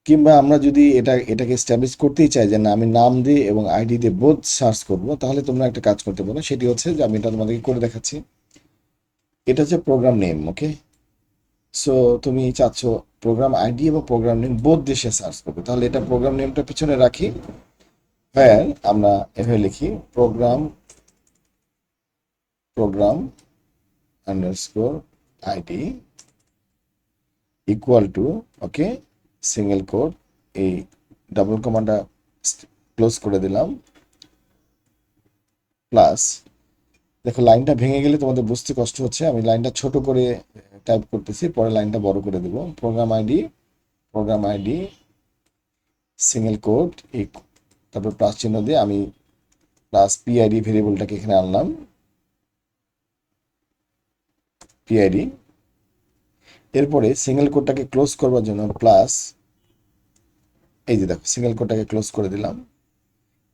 কিংবা আমরা যদি এটাকে এস্টাবলিশ করতেই চাই যে না আমি নাম দিয়ে এবং আইডি দিয়ে বোধ সার্চ করব, তাহলে তোমরা একটা কাজ করতে পারো, সেটি হচ্ছে যে আমি এটা তোমাদেরকে করে দেখাচ্ছি। এটা হচ্ছে প্রোগ্রাম নেম। ওকে, সো তুমি চাচ্ছ প্রোগ্রাম আইডি এবং প্রোগ্রাম নেম বোধ দেশে সার্চ করবে, তাহলে এটা প্রোগ্রাম নেমটা পিছনে রাখি, হ্যাঁ আমরা এভাবে লিখি program underscore ID equal to, okay, single code, এই ডাবল কমান্ডটা ক্লোজ করে দিলাম, প্লাস, দেখো লাইনটা ভেঙে গেলে তোমাদের বুঝতে কষ্ট হচ্ছে, আমি লাইনটা ছোট করে টাইপ করতেছি, পরে লাইনটা বড় করে দেব। প্রোগ্রাম আইডি সিঙ্গেল কোট তারপর প্লাস চিহ্ন দিয়ে আমি প্লাস পিআইডি ভেরিয়েবলটাকে এখানে আনলাম, পিআইডি। এরপরে সিঙ্গেল কোটটাকে ক্লোজ করবার জন্য প্লাস, এই যে দেখো সিঙ্গেল কোটটাকে ক্লোজ করে দিলাম,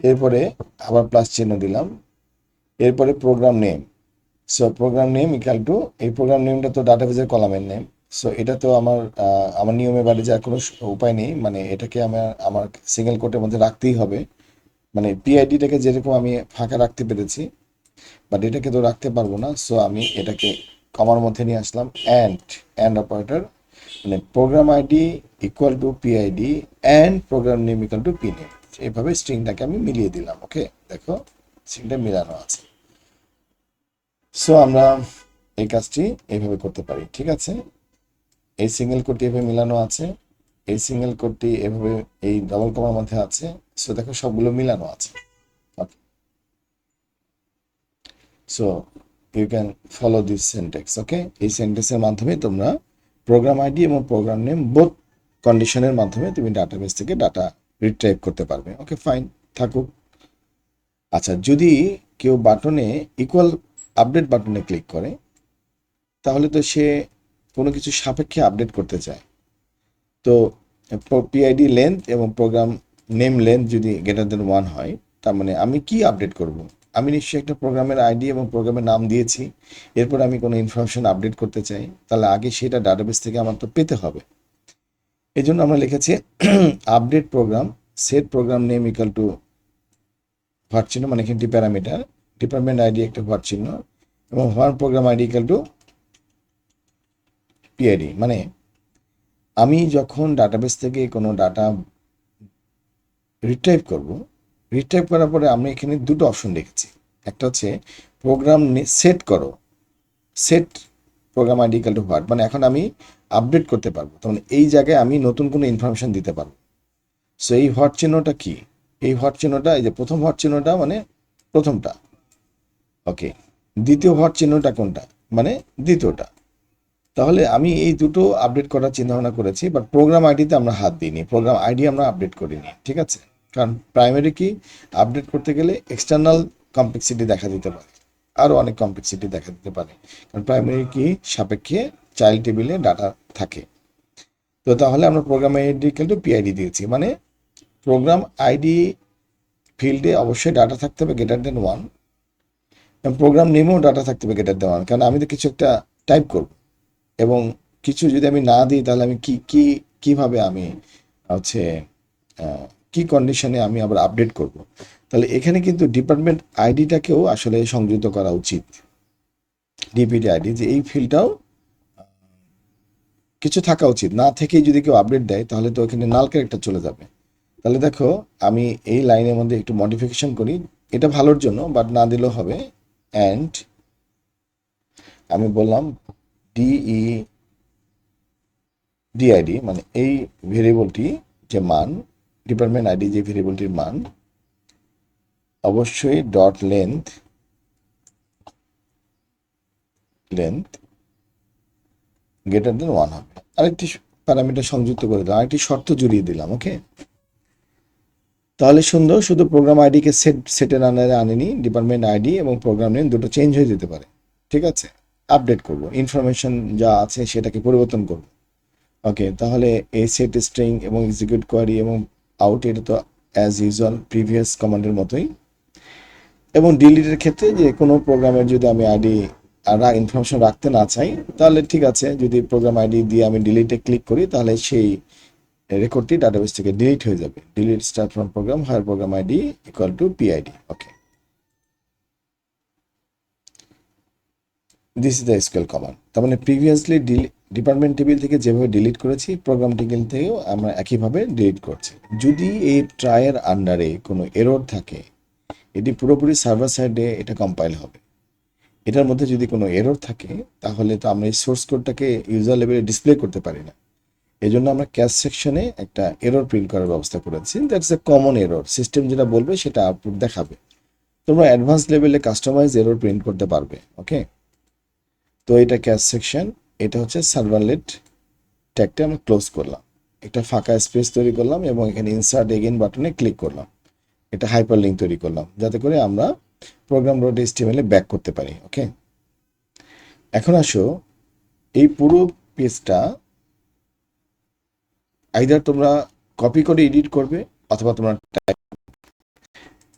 এরপরে আবার প্লাস চিহ্ন দিলাম, এরপরে program name. So program name equal to, এই প্রোগ্রাম নেমটা তো ডাটাবেজের কলামের নেম। সো এটা তো আমার নিয়মে বাইরে যাওয়ার কোনো উপায় নেই, মানে এটাকে আমার সিঙ্গেল কোটের মধ্যে রাখতেই হবে। মানে পিআইডিটাকে যেরকম আমি ফাঁকা রাখতে পেরেছি, বাট এটাকে তো রাখতে পারবো না। সো আমি এটাকে কমার মধ্যে নিয়ে আসলাম, অ্যান্ড অপারেটর, মানে program ID equal to PID and program name equal to P name. এইভাবে স্ট্রিংটাকে আমি মিলিয়ে দিলাম। ওকে, দেখো স্ট্রিংটা মিলানো আছে। সো আমরা এই কাজটি এইভাবে করতে পারি, ঠিক আছে। এই সিঙ্গেল কোডটি এভাবে মিলানো আছে, এই সিঙ্গেল কোডটি এভাবে এই ডবল কমার মধ্যে আছে। সো দেখো সবগুলো মিলানো আছে। Okay, so you can follow this syntax. Okay, এই সেন্টেন্সের মাধ্যমে তোমরা প্রোগ্রাম আইডি এবং প্রোগ্রাম নেম বোথ কন্ডিশনের মাধ্যমে তুমি ডাটাবেস থেকে ডাটা রিট্রাইভ করতে পারবে। ওকে, ফাইন, থাকুক। আচ্ছা, যদি কেউ বাটনে ইকুয়াল আপডেট বাটনে ক্লিক করে, তাহলে তো সে কোনো কিছু সাপেক্ষে আপডেট করতে চায়। তো পিআইডি লেন্থ এবং প্রোগ্রাম নেম লেন্থ যদি গ্রেটার দেন 1 হয়, তার মানে আমি কি আপডেট করব? আমি নিশ্চয়ই একটা প্রোগ্রামের আইডি এবং প্রোগ্রামের নাম দিয়েছি, এরপর আমি কোনো ইনফরমেশন আপডেট করতে চাই, তাহলে আগে সেটা ডাটাবেস থেকে আমার তো পেতে হবে। এই জন্য আমরা লিখেছি update program set program name equal to ভার চিহ্ন, মানে এখানে প্যারামিটার, ডিপার্টমেন্ট আইডি একটা ভার চিহ্ন, এবং where program ID equal to PID. মানে আমি যখন ডাটাবেস থেকে কোনো ডাটা রিট্রাইভ করব, রিট্রাইভ করার পরে আমি এখানে দুটো অপশন রেখেছি। একটা হচ্ছে প্রোগ্রাম সেট করো, set program ID equal to what, মানে এখন আমি আপডেট করতে পারবো, তার মানে এই জায়গায় আমি নতুন কোনো ইনফরমেশন দিতে পারবো। সো এই হোয়াট চিহ্নটা কি? এই হোয়াট চিহ্নটা, এই যে প্রথম হোয়াট চিহ্নটা মানে প্রথমটা। ওকে, দ্বিতীয় হোয়াট চিহ্নটা কোনটা? মানে দ্বিতীয়টা। তাহলে আমি এই দুটো আপডেট করার চিন্তা ভাবনা করেছি, বাট প্রোগ্রাম আইডিতে আমরা হাত দিইনি, প্রোগ্রাম আইডি আমরা আপডেট করিনি, ঠিক আছে। কারণ প্রাইমারি কি আপডেট করতে গেলে এক্সটার্নাল কমপ্লেক্সিটি দেখা দিতে পারে, আরও অনেক কমপ্লেক্সিটি দেখা দিতে পারে, কারণ প্রাইমারি কি সাপেক্ষে চাইল্ড টেবিলে ডাটা থাকে। তো তাহলে আমরা প্রোগ্রাম আইডি কিন্তু পিআইডি দিয়েছি, মানে প্রোগ্রাম আইডি ফিল্ডে অবশ্যই ডাটা থাকতে হবে গ্রেটার দেন 1, এবং প্রোগ্রাম নেমেও ডাটা থাকতে হবে গ্রেটার দেন 1, কারণ আমি তো কিছু একটা টাইপ করব, এবং কিছু যদি আমি না দিই তাহলে আমি কিভাবে আমি হচ্ছে কি কন্ডিশনে আমি আবার আপডেট করব। তাহলে এখানে কিন্তু ডিপার্টমেন্ট আইডিটাকেও আসলে সংযুক্ত করা উচিত, ডিপিডি আইডি, যে এই ফিল্ডটাও কিছু থাকা উচিত। না থেকেই যদি কেউ আপডেট দেয় তাহলে তো এখানে নাল ক্যারেক্টার চলে যাবে। তাহলে দেখো আমি এই লাইনের মধ্যে একটু মডিফিকেশন করি, এটা ভালোর জন্য, বাট না দিলেও হবে। অ্যান্ড আমি বললাম ডিই ডিআইডি, মানে এই ভেরিয়েবলটি যে মান, ডিপার্টমেন্ট আইডি যে ভেরিয়েবলটির মান অবশ্যই ডট লেন্থ গ্রেটার দেন 1 হবে। আরেকটি প্যারামিটার সংযুক্ত করে দিলাম, আরেকটি শর্ত জুড়িয়ে দিলাম। ওকে, তাহলে সুন্দর, শুধু প্রোগ্রাম আইডিকে সেটের আন্ডারে আনেনি, ডিপার্টমেন্ট আইডি এবং প্রোগ্রাম নেম দুটো চেঞ্জ হয়ে যেতে পারে, ঠিক আছে। আপডেট করব, ইনফরমেশন যা আছে সেটাকে পরিবর্তন করব। ওকে, তাহলে এই সেট স্ট্রিং এবং এক্সিকিউট কোয়ারি এবং আউট, এটা তো অ্যাজ ইউজুয়াল প্রিভিয়াস কমান্ডের মতোই। এবং ডিলিটের ক্ষেত্রে যে কোনো প্রোগ্রামের যদি আমি আইডি আর ইনফরমেশন রাখতে না চাই, তাহলে ঠিক আছে, যদি প্রোগ্রাম আইডি দিয়ে আমি ডিলিটে ক্লিক করি তাহলে সেই রেকর্ডটি ডাটাবেস থেকে ডিলিট হয়ে যাবে। Delete start from program where program ID equal to PID. Okay, this is the SQL command. তার মানে প্রিভিয়াসলি ডিপার্টমেন্ট টেবিল থেকে যেভাবে ডিলিট করেছি, প্রোগ্রাম টেবিল থেকেও আমরা একইভাবে ডিলিট করছি। যদি এই ট্রায়ের আন্ডারে কোনো এরর থাকে, এটি পুরোপুরি সার্ভার সাইডে এটা কম্পাইল হবে। এটার মধ্যে যদি কোনো এরর থাকে তাহলে তো আমরা এই সোর্স কোডটাকে ইউজার লেভেলে ডিসপ্লে করতে পারি না। এই জন্য আমরা ক্যাশ সেকশনে একটা এরর প্রিন্ট করার ব্যবস্থা করেছি। That's a common error, system যেটা বলবে সেটা আউটপুট দেখাবে। তোমরা অ্যাডভান্স লেভেলে কাস্টমাইজ এরর প্রিন্ট করতে পারবে। ওকে, তো এটা ক্যাশ সেকশন, এটা হচ্ছে সার্ভারলেট ট্যাগটা আমরা ক্লোজ করলাম। একটা ফাঁকা স্পেস তৈরি করলাম এবং এখানে ইনসার্ট এগেইন বাটনে ক্লিক করলাম। এটা হাইপারলিংক তৈরি করলাম যাতে করে আমরা প্রোগ্রাম ডট এইচটিএমএল এ ব্যাক করতে পারি। ওকে, এখন আসো এই পুরো পেজটা আইদার তোমরা কপি করে এডিট করবে অথবা তোমরা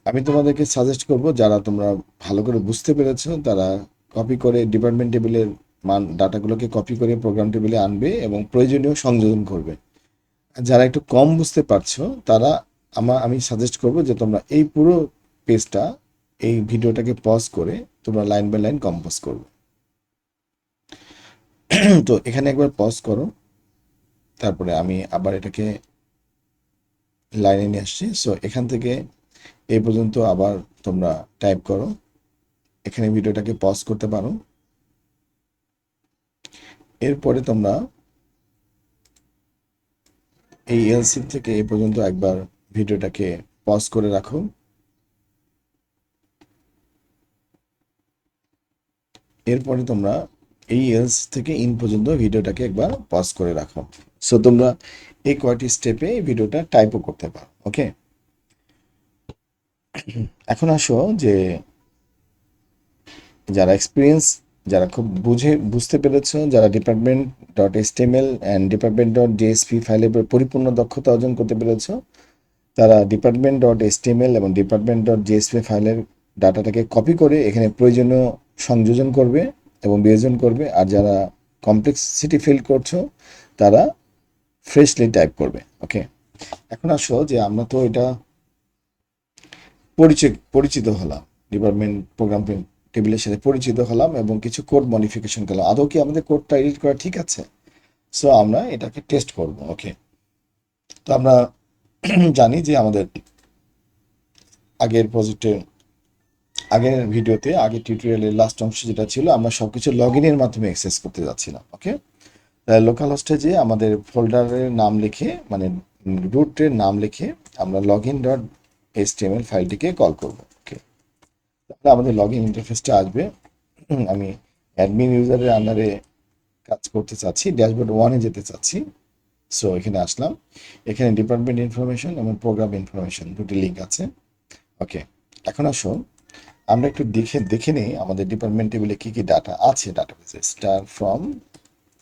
আমি তোমাদেরকে সাজেস্ট করব যারা তোমরা ভালো করে বুঝতে পেরেছো তারা কপি করে ডিপার্টমেন্ট টেবিলের মান ডাটাগুলোকে কপি করে প্রোগ্রাম টেবিলে আনবে এবং প্রয়োজনীয় সংযোজন করবে। আর যারা একটু কম বুঝতে পারছো তারা আমি সাজেস্ট করব যে তোমরা এই পুরো পেজটা এই ভিডিওটাকে পজ করে তোমরা লাইন বাই লাইন কম্পোজ করবে। তো এখানে একবার পজ করো, তারপরে আমি আবার এটাকে লাইনে নিয়ে আসছি। সো এখান থেকে এই পর্যন্ত আবার তোমরা টাইপ করো, এখানে ভিডিওটাকে পজ করতে পারো। এরপরে তোমরা এই এলসি থেকে এই পর্যন্ত একবার ভিডিওটাকে পজ করে রাখো। এরপরে তোমরা এই এলস থেকে ইন পর্যন্ত ভিডিওটাকে একবার পজ করে রাখো। সো তোমরা এই কয়টি স্টেপে এই ভিডিওটা টাইপও করতে পারো। ওকে, এখন আসো যে যারা এক্সপিরিয়েন্স, যারা খুব বুঝতে পেরেছো, যারা department dot HTML and department dot JSP ফাইলের পরিপূর্ণ দক্ষতা অর্জন করতে পেরেছো, তারা ডিপার্টমেন্ট ডট এইচটিএমএল এবং ডিপার্টমেন্ট ডট জেএসপি ফাইলের ডাটাটাকে কপি করে এখানে প্রয়োজনীয় সংযোজন করবে এবং বিয়োজন করবে। আর যারা কমপ্লেক্সিটি ফিল করছো তারা ফ্রেশলি টাইপ করবে। ওকে, এখন আসো যে আমরা তো এটা পরিচিত হলাম, ডিপার্টমেন্ট প্রোগ্রাম টেবিলের সাথে পরিচিত হলাম এবং কিছু কোড মডিফিকেশন করলাম। আদৌ কি আমাদের কোডটা এডিট করা ঠিক আছে? সো আমরা এটাকে টেস্ট করব। ওকে, তো আমরা জানি যে আমাদের আগের প্রজেক্টের আগের ভিডিওতে আগের টিউটোরিয়ালের লাস্ট অংশ যেটা ছিল আমরা সবকিছু লগ ইনের মাধ্যমে অ্যাক্সেস করতে যাচ্ছিলাম। ওকে, লোকাল হোস্টে যে আমাদের ফোল্ডারের নাম লিখে মানে রুটের নাম লিখে আমরা লগ ইন ডট এইচটিএমএল ফাইলটিকে কল করব। ওকে, তাহলে আমাদের লগ ইন ইন্টারফেসটা আসবে। আমি অ্যাডমিন ইউজারের আন্ডারে কাজ করতে চাচ্ছি, ড্যাশবোর্ড 1-এ যেতে চাচ্ছি। সো এখানে আসলাম, এখানে ডিপার্টমেন্ট ইনফরমেশন এবং প্রোগ্রাম ইনফরমেশন দুটি লিঙ্ক আছে। ওকে, এখন আসো আমরা একটু দেখে নিই আমাদের ডিপার্টমেন্ট টেবিলে কি কি ডাটা আছে ডাটাবেসে। স্টার ফ্রম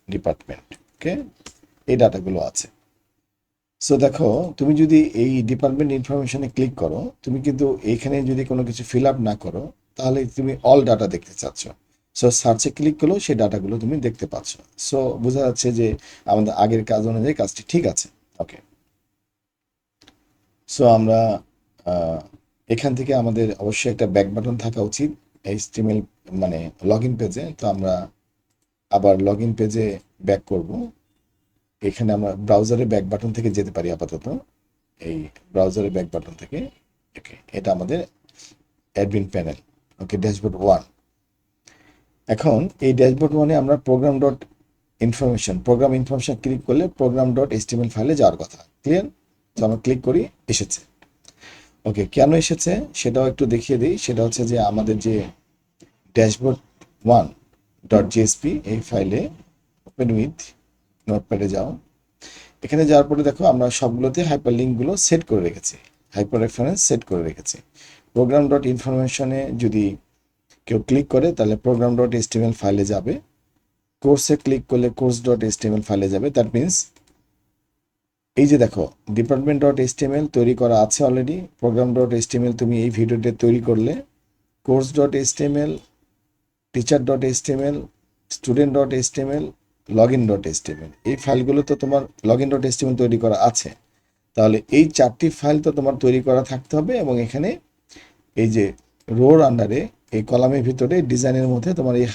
ডিপার্টমেন্ট, ওকে, এই ডাটাগুলো আছে। সো দেখো, তুমি যদি এই ডিপার্টমেন্ট ইনফরমেশনে ক্লিক করো, তুমি কিন্তু এখানে যদি কোনো কিছু ফিল আপ না করো তাহলে তুমি অল ডাটা দেখতে চাচ্ছ। সো সার্চে ক্লিক করলেও সেই ডাটাগুলো তুমি দেখতে পাচ্ছ। সো বোঝা যাচ্ছে যে আমাদের আগের কাজ অনুযায়ী কাজটি ঠিক আছে। ওকে, সো আমরা এখান থেকে আমাদের অবশ্যই একটা ব্যাক বাটন থাকা উচিত এইচটিএমএল মানে লগ ইন পেজে। তো আমরা আবার লগ ইন পেজে ব্যাক করব। এখানে আমরা ব্রাউজারে ব্যাক বাটন থেকে যেতে পারি আপাতত, এই ব্রাউজারে ব্যাক বাটন থেকে। ওকে, এটা আমাদের অ্যাডমিন প্যানেল। ওকে, ড্যাশবোর্ড 1। এখন এই ড্যাশবোর্ড 1-এ আমরা প্রোগ্রাম ইনফরমেশন ক্লিক করলে প্রোগ্রাম ডট এইচটিএমএল ফাইলে যাওয়ার কথা। ক্লিয়ার? তো আমরা ক্লিক করি, এসেছে। ওকে, কেন এসেছে সেটাও একটু দেখিয়ে দিই। সেটা হচ্ছে যে আমাদের যে ড্যাশবোর্ড 1 ডট জেএসপি এই ফাইলে ওপেন উইথ নোটপ্যাডে যাও। এখানে যাওয়ার পরে দেখো আমরা সবগুলোতে হাইপার লিঙ্কগুলো সেট করে রেখেছি, হাইপার রেফারেন্স সেট করে রেখেছি। প্রোগ্রাম ডট ইনফরমেশনে যদি কেউ ক্লিক করে তাহলে প্রোগ্রাম ডট এইচটিএমএল ফাইলে যাবে। কোর্সে ক্লিক করলে কোর্স ডট এইচটিএমএল ফাইলে যাবে। দ্যাট মিনস এই যে দেখো ডিপার্টমেন্ট ডট এইচটিএমএল তৈরি করা আছে অলরেডি, প্রোগ্রাম ডট এইচটিএমএল তুমি এই ভিডিওতে তৈরি করলে, course dot HTML, teacher dot HTML, student dot HTML, log in dot HTML, এই ফাইলগুলো তো তোমার লগ ইন ডট এইচটিএমএল তৈরি করা আছে। তাহলে এই 4টি ফাইল তো তোমার তৈরি করা থাকতে হবে এবং এখানে এই যে রোর আন্ডারে এই কলামের ভিতরে ডিজাইনের মধ্যে তোমার এই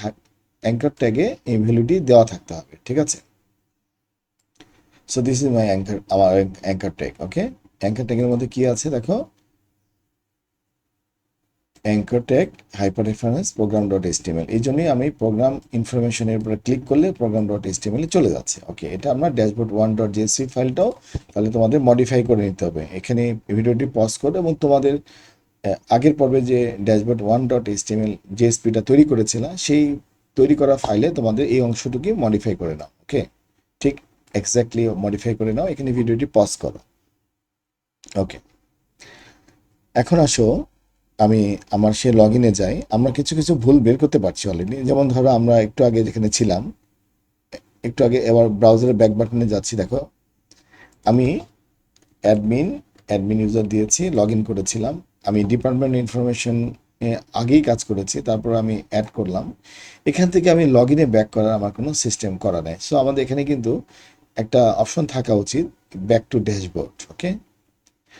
অ্যাঙ্কার ট্যাগে এই ভ্যালুটি দেওয়া থাকতে হবে। ঠিক আছে? সো দিস ইজ মাই আমার অ্যাঙ্কার ট্যাগ। ওকে, অ্যাঙ্কার ট্যাগের মধ্যে কি আছে দেখো, anchor tag hyper reference programme dot HTML. এই জন্যই আমি প্রোগ্রাম ইনফরমেশনের উপরে ক্লিক করলে প্রোগ্রাম ডট এইচটিএমএল এ চলে যাচ্ছে। ওকে, এটা আমরা ড্যাশবোর্ড 1 ডট জেএসপি ফাইলটাও তাহলে তোমাদের মডিফাই করে নিতে হবে। এখানে ভিডিওটি পজ করো এবং তোমাদের আগের পর্বে যে ড্যাশবোর্ড 1 ডট এইচটিএমএল জেএসপিটা তৈরি করেছিলাম সেই তৈরি করা ফাইলে তোমাদের এই অংশটুকু মডিফাই করে নাও। ওকে, ঠিক এক্স্যাক্টলি মডিফাই করে নাও, এখানে ভিডিওটি পজ করো। ওকে, এখন আসো আমি আমার সে লগ ইনে যাই। আমরা কিছু কিছু ভুল বের করতে পারছি অলরেডি। যেমন ধরো আমরা একটু আগে যেখানে ছিলাম, একটু আগে এবার ব্রাউজারের ব্যাক বাটনে যাচ্ছি। দেখো আমি অ্যাডমিন অ্যাডমিন ইউজার দিয়েছি, লগ ইন করেছিলাম। আমি ডিপার্টমেন্ট ইনফরমেশন আগেই কাজ করেছি, তারপর আমি অ্যাড করলাম। এখান থেকে আমি লগ ইনে ব্যাক করার আমার কোনো সিস্টেম করা নেই। সো আমাদের এখানে কিন্তু একটা অপশন থাকা উচিত, ব্যাক টু ড্যাশবোর্ড। ওকে,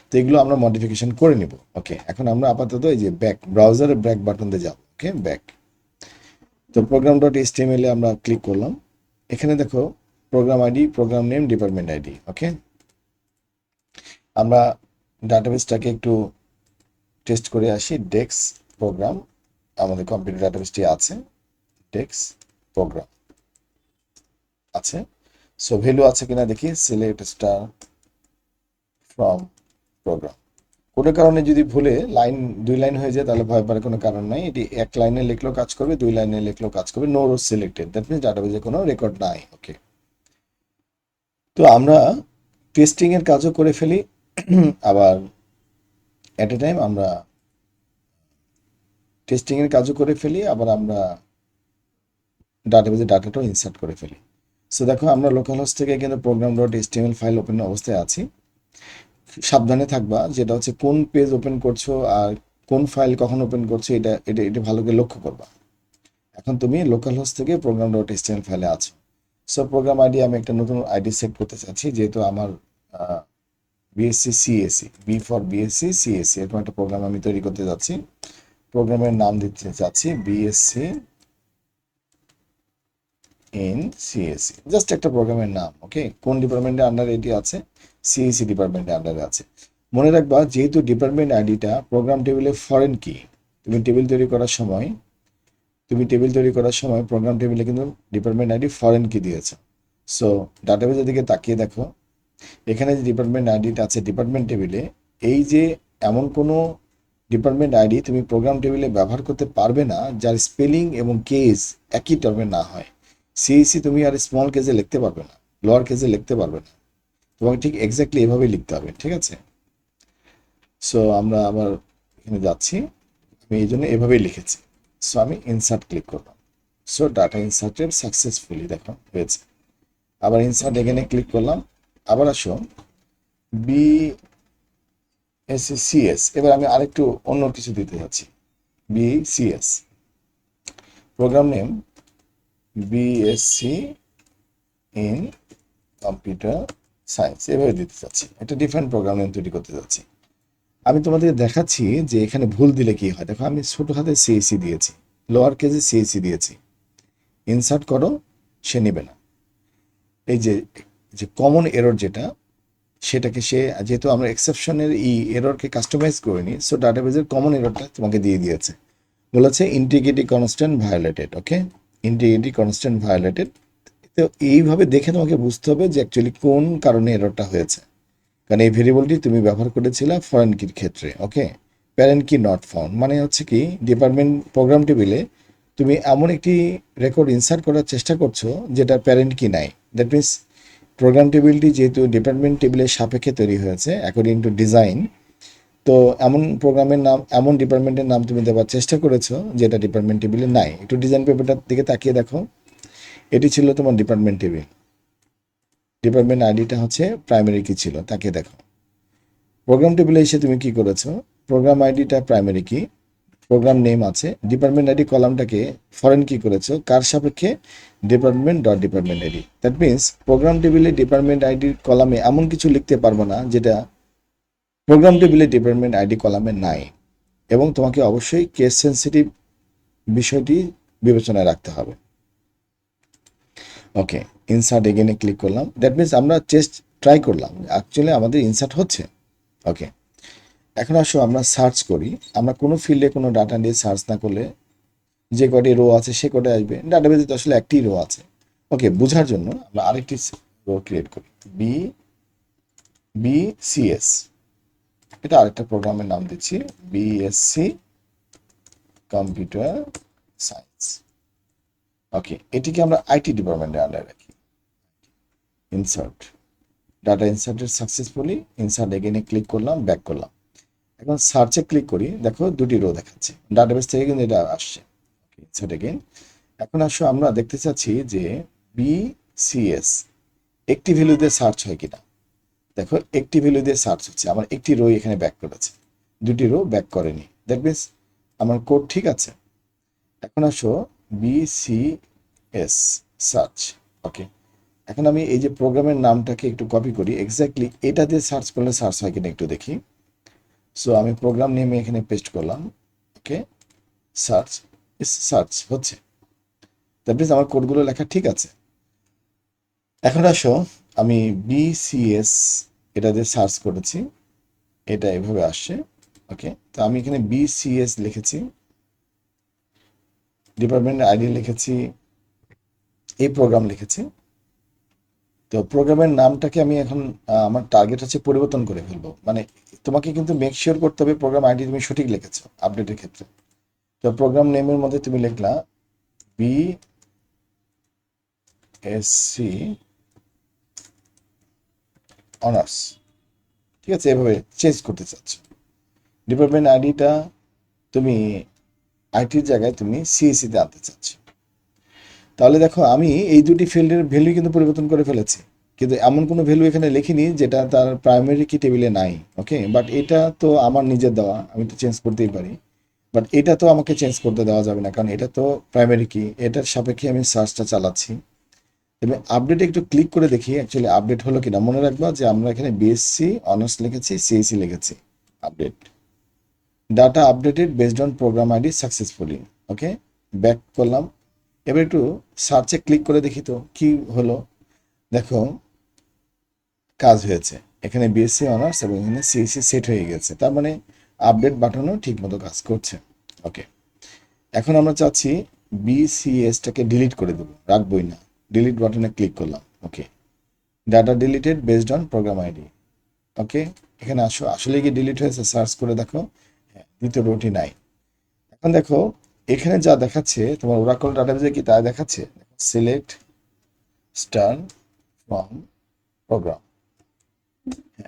তো এগুলো আমরা মডিফিকেশন করে নিব। ওকে, এখন আমরা আপাতত এই যে ব্যাক ব্রাউজারের ব্যাক বাটন দিয়ে যাব। Okay, back. তো প্রোগ্রাম ডট এইচটিএমএল এ আমরা ক্লিক করলাম। এখানে দেখো program ID, program name, department ID. Okay, আমরা ডাটাবেসটাকে একটু টেস্ট করে আসি। ডেক্স প্রোগ্রাম, আমাদের কম্পিউটার ডাটাবেসটি আছে, ডেক্স প্রোগ্রাম আছে। সো ভ্যালু আছে কিনা দেখি, সিলেক্ট স্টার ফ্রম প্রোগ্রাম। কোনো কারণে যদি ভুলে লাইন 2 লাইন হয়ে যায় তাহলে ভয় পাওয়ার কোনো কারণ নাই। এটি 1 লাইনে লিখলেও কাজ করবে, 2 লাইনে লিখলেও কাজ করবে। No row selected, that means ডাটাবেসে কোনো রেকর্ড নাই। ওকে, তো আমরা টেস্টিং এর কাজও করে ফেলি, আবার এট এ টাইম আমরা টেস্টিং এর কাজও করে ফেলি, আবার আমরা ডাটাবেসে ডাটাটাও ইনসার্ট করে ফেলি। সো দেখো আমরা লোকাল হোস্ট থেকে কিন্তু programme dot HTML file open অবস্থায় আছি। সাবধানে থাকবা, যেটা হচ্ছে কোন পেজ ওপেন করছো আর কোন ফাইল কখন ওপেন করছো, এটা এটা এটা ভালো করে লক্ষ্য করবা। এখন তুমি লোকাল হোস্ট থেকে প্রোগ্রাম ডট এইচটিএমএল ফাইলে আছো। সো প্রোগ্রাম আইডি আমি একটা নতুন আইডি সেট করতে চাচ্ছি, যেহেতু আমার BSc CSC, B for BSc CSC এরকম একটা প্রোগ্রাম আমি তৈরি করতে যাচ্ছি। প্রোগ্রামের নাম দিতে চাচ্ছি বিএসসি ইন সিএসসি, জাস্ট একটা প্রোগ্রামের নাম। ওকে, কোন ডিপার্টমেন্টের আন্ডারে এটি আছে? সিএসসি ডিপার্টমেন্টের আন্ডারে আছে। মনে রাখবা, যেহেতু ডিপার্টমেন্ট আইডিটা প্রোগ্রাম টেবিলে ফরেন কি, তুমি টেবিল তৈরি করার সময় প্রোগ্রাম টেবিলে কিন্তু ডিপার্টমেন্ট আইডি ফরেন কি দিয়েছে। সো ডাটাবেজের দিকে তাকিয়ে দেখো, এখানে যে ডিপার্টমেন্ট আইডিটা আছে ডিপার্টমেন্ট টেবিলে, এই যে এমন কোনো ডিপার্টমেন্ট আইডি তুমি প্রোগ্রাম টেবিলে ব্যবহার করতে পারবে না যার স্পেলিং এবং কেস একই টার্মে না হয়। সিএসসি তুমি আর স্মল কেজে লিখতে পারবে না, লোয়ার কেজে লিখতে পারবে না, তোমাকে ঠিক এক্স্যাক্টলি এভাবেই লিখতে হবে। ঠিক আছে, সো আমরা আবার এখানে যাচ্ছি, আমি এই জন্য এভাবেই লিখেছি। সো আমি ইনসার্ট ক্লিক করলাম। সো ডাটা ইনসার্টেড সাকসেসফুলি, দেখো হয়েছে। আবার ইনসার্ট এখানে ক্লিক করলাম। আবার আসো বি এস সিএস, এবার আমি আরেকটু অন্য কিছু দিতে যাচ্ছি। BCS program name, BSc in computer science, এভাবে দিতে চাচ্ছি। একটা ডিফারেন্ট প্রোগ্রাম নেম তৈরি করতে যাচ্ছি। আমি তোমাদের দেখাচ্ছি যে এখানে ভুল দিলে কি হয়। দেখো আমি ছোট হাতে সিএসসি দিয়েছি, লোয়ার কেজে সিএসসি দিয়েছি। ইনসার্ট করো, সে নেবে না। এই যে যে কমন এরর যেটা, সেটাকে সে, যেহেতু আমরা এক্সেপশনের এররকে কাস্টমাইজ করিনি, সো ডাটাবেজের কমন এররটা তোমাকে দিয়ে দিয়েছে, বলেছে ইন্টিগ্রিটি কনস্ট্যান্ট ভায়োলেটেড। ওকে, ইন্টিগ্রিটি কনস্ট্যান্ট ভায়োলেটেড। তো এইভাবে দেখে তোমাকে বুঝতে হবে যে অ্যাকচুয়ালি কোন কারণে এররটা হয়েছে, কারণ এই ভেরিয়েবলটি তুমি ব্যবহার করেছিলে ফরেন কির ক্ষেত্রে। ওকে, প্যারেন্ট কি নট ফাউন্ড মানে হচ্ছে কি, ডিপার্টমেন্ট প্রোগ্রাম টেবিলে তুমি এমন একটি রেকর্ড ইনসার্ট করার চেষ্টা করছো যেটা প্যারেন্ট কি নাই। দ্যাট মিনস প্রোগ্রাম টেবিলটি যেহেতু ডিপার্টমেন্ট টেবিলের সাপেক্ষে তৈরি হয়েছে অ্যাকর্ডিং টু ডিজাইন, তো এমন প্রোগ্রামের নাম, এমন ডিপার্টমেন্টের নাম তুমি দেওয়ার চেষ্টা করেছো যেটা ডিপার্টমেন্ট টেবিলে নাই। একটু ডিজাইন পেপারটার দিকে তাকিয়ে দেখো, এটি ছিল তোমার ডিপার্টমেন্ট টেবিল, ডিপার্টমেন্ট আইডিটা হচ্ছে প্রাইমারি কি ছিল, তাকিয়ে দেখো। প্রোগ্রাম টেবিলে এসে তুমি কি করেছো, প্রোগ্রাম আইডিটা প্রাইমারি কি, প্রোগ্রাম নেম আছে, ডিপার্টমেন্ট আইডি কলামটাকে ফরেন কি করেছো, কার সাপেক্ষে? Department dot department ID. That means program টেবিলে ডিপার্টমেন্ট আইডির কলামে এমন কিছু লিখতে পারবো না যেটা প্রোগ্রাম টেবিলে ডিপার্টমেন্ট আইডি কলামে নাই, এবং তোমাকে অবশ্যই কেস সেন্সিটিভ বিষয়টি বিবেচনায় রাখতে হবে। ওকে, ইনসার্ট এগেনে ক্লিক করলাম। দ্যাট মিনস আমরা ট্রাই করলাম, অ্যাকচুয়ালি আমাদের ইনসার্ট হচ্ছে। ওকে, এখন আসো আমরা সার্চ করি। আমরা কোনো ফিল্ডে কোনো ডাটা নিয়ে সার্চ না করলে যে কটি রো আছে সে কটি আসবে, ডাটাবেজে তো আসলে একটি রো আছে। ওকে, বোঝার জন্য আমরা আরেকটি রো ক্রিয়েট করি, বিসিএস, এটা আরেকটা প্রোগ্রামের নাম দিচ্ছি, বিএসসি কম্পিউটার সায়েন্স। ওকে, এটিকে আমরা আইটি ডিপার্টমেন্টের আন্ডারে রাখি। Insert, data inserted successfully, insert এগেইনে ক্লিক করলাম, ব্যাক করলাম। এখন সার্চে ক্লিক করি, দেখো দুটি রো দেখাচ্ছে, ডাটাবেস থেকে কিন্তু এটা আসছে। Insert again. এখন আসো আমরা দেখতে চাচ্ছি যে বিসিএস একটি ভ্যালু দিয়ে সার্চ হয় কিনা। দেখো একটি ভ্যালু দিয়ে সার্চ হচ্ছে, আমার একটি রো এখানে ব্যাক করেছে, দুটি রো ব্যাক করেনি, দ্যাট মিনস আমার কোড ঠিক আছে। এখন আসো বিসিএস সার্চ, ওকে। এখন আমি এই যে প্রোগ্রামের নামটাকে একটু কপি করি, এক্স্যাক্টলি এটা দিয়ে সার্চ করলে সার্চ হয় কিনা একটু দেখি। সো আমি প্রোগ্রাম নেমে এখানে পেস্ট করলাম, ওকে, সার্চ, সার্চ হচ্ছে, দ্যাট মিনস আমার কোডগুলো লেখা ঠিক আছে। এখন আসো আমি বিসিএস এটা দিয়ে সার্চ করেছি, এটা এভাবে আসছে, ওকে। তো আমি এখানে বিসিএস লিখেছি, ডিপার্টমেন্ট আইডি লিখেছি, এই প্রোগ্রাম লিখেছি। তো প্রোগ্রামের নামটাকে আমি এখন আমার টার্গেট হচ্ছে পরিবর্তন করে ফেলবো, মানে তোমাকে কিন্তু মেক শিওর করতে হবে প্রোগ্রাম আইডি তুমি সঠিক লিখেছো আপডেটের ক্ষেত্রে। তো প্রোগ্রাম নেমের মধ্যে তুমি লিখলা বিএসসি অনার্স, ঠিক আছে, এভাবে চেঞ্জ করতে চাচ্ছ। ডিপার্টমেন্ট আইডিটা তুমি আইটির জায়গায় তুমি সিএসসিতে আনতে চাচ্ছ। তাহলে দেখো আমি এই দুটি ফিল্ডের ভ্যালু কিন্তু পরিবর্তন করে ফেলেছি, কিন্তু এমন কোনো ভ্যালু এখানে লিখিনি যেটা তার প্রাইমারি কি টেবিলে নাই, ওকে। বাট এটা তো আমার নিজের দেওয়া, আমি তো চেঞ্জ করতেই পারি, বাট এটা তো আমাকে চেঞ্জ করতে দেওয়া যাবে না, কারণ এটা তো প্রাইমারি কি, এটার সাপেক্ষে আমি সার্চটা চালাচ্ছি। এবং আপডেটে একটু ক্লিক করে দেখি অ্যাকচুয়ালি আপডেট হলো কিনা। মনে রাখবা যে আমরা এখানে বিএসসি অনার্স লিখেছি, সিএসসি লিখেছি, update, data updated based on program ID successfully, okay, back করলাম। এবার একটু সার্চে ক্লিক করে দেখি তো কি হলো। দেখো কাজ হয়েছে, এখানে বিএসসি অনার্স এবং এখানে সিএসসি সেট হয়ে গেছে, তার মানে আপডেট বাটনও ঠিক মতো কাজ করছে, ওকে। এখন আমরা চাচ্ছি বিসিএসটাকে ডিলিট করে দেবো, রাখবোই না, ডিলিট বাটনে ক্লিক করলাম, okay, data deleted based on program ID, okay. এখানে আসো, আসলে কি ডিলিট হয়েছে, সার্চ করে দেখো, হ্যাঁ, দ্বিতীয় রোটি নাই। এখন দেখো এখানে যা দেখাচ্ছে তোমার ওরাকল ডাটাবেজে কি তা দেখাচ্ছে, সিলেক্ট স্টার ফ্রম প্রোগ্রাম,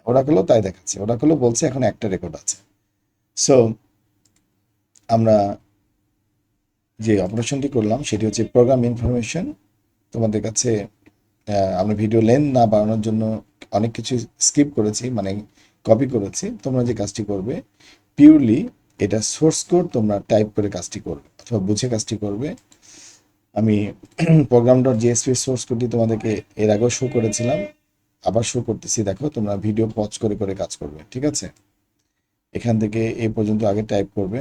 ওরাকলও তাই দেখাচ্ছে, ওরাকলও বলছে এখন একটা রেকর্ড আছে। সো আমরা যে অপারেশনটি করলাম সেটি হচ্ছে প্রোগ্রাম ইনফরমেশন। তোমাদের কাছে আমরা ভিডিও লেন্থ না বাড়ানোর জন্য অনেক কিছু স্কিপ করেছি, মানে কপি করেছি। তোমরা যে কাজটি করবে পিওরলি এটা সোর্স কোড তোমরা টাইপ করে কাজটি করবে অথবা বুঝে কাজটি করবে। আমি প্রোগ্রাম ডট জেএসপি সোর্স কোডটি তোমাদেরকে এর আগেও শো করেছিলাম, আবার শো করতেছি, দেখো তোমরা ভিডিও পজ করে করে কাজ করবে, ঠিক আছে। এখান থেকে এই পর্যন্ত আগে টাইপ করবে,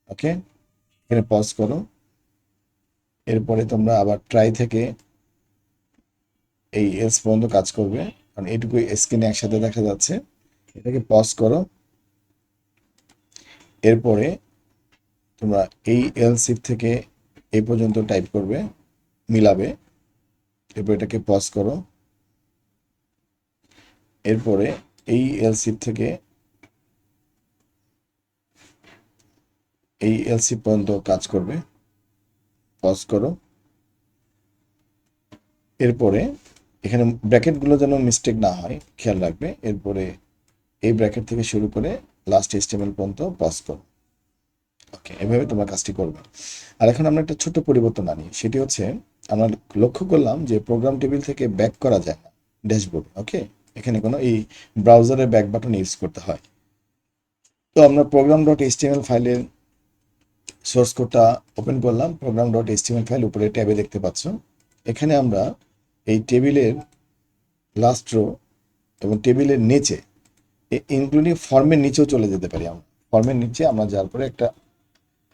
ওকে, এখানে পজ করো। এরপরে তোমরা আবার ট্রাই থেকে এই এলস পর্যন্ত কাজ করবে, কারণ এইটুকু স্ক্রিনে একসাথে দেখা যাচ্ছে। এটাকে পজ করো। এরপরে তোমরা এই এলস থেকে এই পর্যন্ত টাইপ করবে, মিলাবে। এরপর এটাকে পজ করো। এরপরে এই এলসি থেকে এই এলসি পর্যন্ত কাজ করবে, পজ করো। এরপরে এখানে ব্র্যাকেটগুলো যেন মিস্টেক না হয় খেয়াল রাখবে। এরপরে এই ব্র্যাকেট থেকে শুরু করে লাস্ট এস্টিমেল পর্যন্ত পজ করো, ওকে, এভাবে তোমরা কাজটি করবে। আর এখন আমরা একটা ছোট্ট পরিবর্তন আনি, সেটি হচ্ছে আমরা লক্ষ্য করলাম যে প্রোগ্রাম টেবিল থেকে ব্যাক করা যায় না ড্যাশবোর্ড, ওকে। এখানে কোনো এই ব্রাউজারের ব্যাক বাটন ইউজ করতে হয়। তো আমরা প্রোগ্রাম ডট এইচটিএমএল ফাইলের সোর্স কোডটা ওপেন করলাম, প্রোগ্রাম ডট এইচটিএমএল ফাইল উপরে ট্যাবে দেখতে পাচ্ছ। এখানে আমরা এই টেবিলের লাস্ট রো এবং টেবিলের নিচে ইনক্লুডিং ফর্মের নিচেও চলে যেতে পারি। আমরা ফর্মের নিচে আমরা যাওয়ার পরে একটা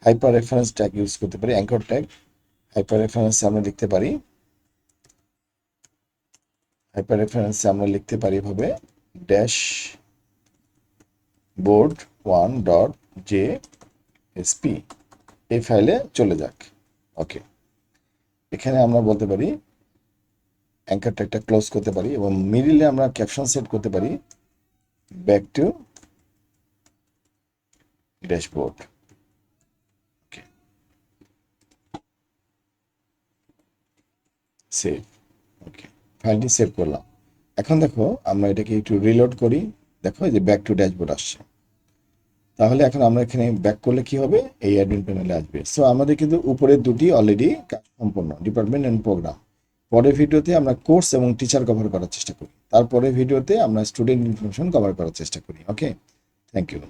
হাইপার রেফারেন্স ট্যাগ ইউজ করতে পারি, অ্যাঙ্কর ট্যাগ। হাইপার রেফারেন্সে আমরা লিখতে পারি, হাইপার রেফারেন্সে আমরা লিখতে পারি এভাবে dash board 1 dot J SP, এই ফাইলে চলে যাক, ওকে। এখানে আমরা বলতে পারি অ্যাঙ্কার ট্যাগটা ক্লোজ করতে পারি এবং মিডিলে আমরা ক্যাপশন সেট করতে পারি back to dashboard, okay, save, okay, ফাইলটি সেভ করলাম। এখন দেখো আমরা এটাকে একটু রিলোড করি, দেখো এই যে ব্যাক টু ড্যাশবোর্ড আসছে। তাহলে এখন আমরা এখানে ব্যাক করলে কি হবে, এই অ্যাডমিন প্যানেলে আসবে। সো আমাদের কিন্তু উপরের দুটি অলরেডি কাজ সম্পন্ন, ডিপার্টমেন্ট অ্যান্ড প্রোগ্রাম। পরের ভিডিওতে আমরা কোর্স এবং টিচার কভার করার চেষ্টা করি, তারপরের ভিডিওতে আমরা স্টুডেন্ট ইনফরমেশন কভার করার চেষ্টা করি। ওকে, থ্যাংক ইউ।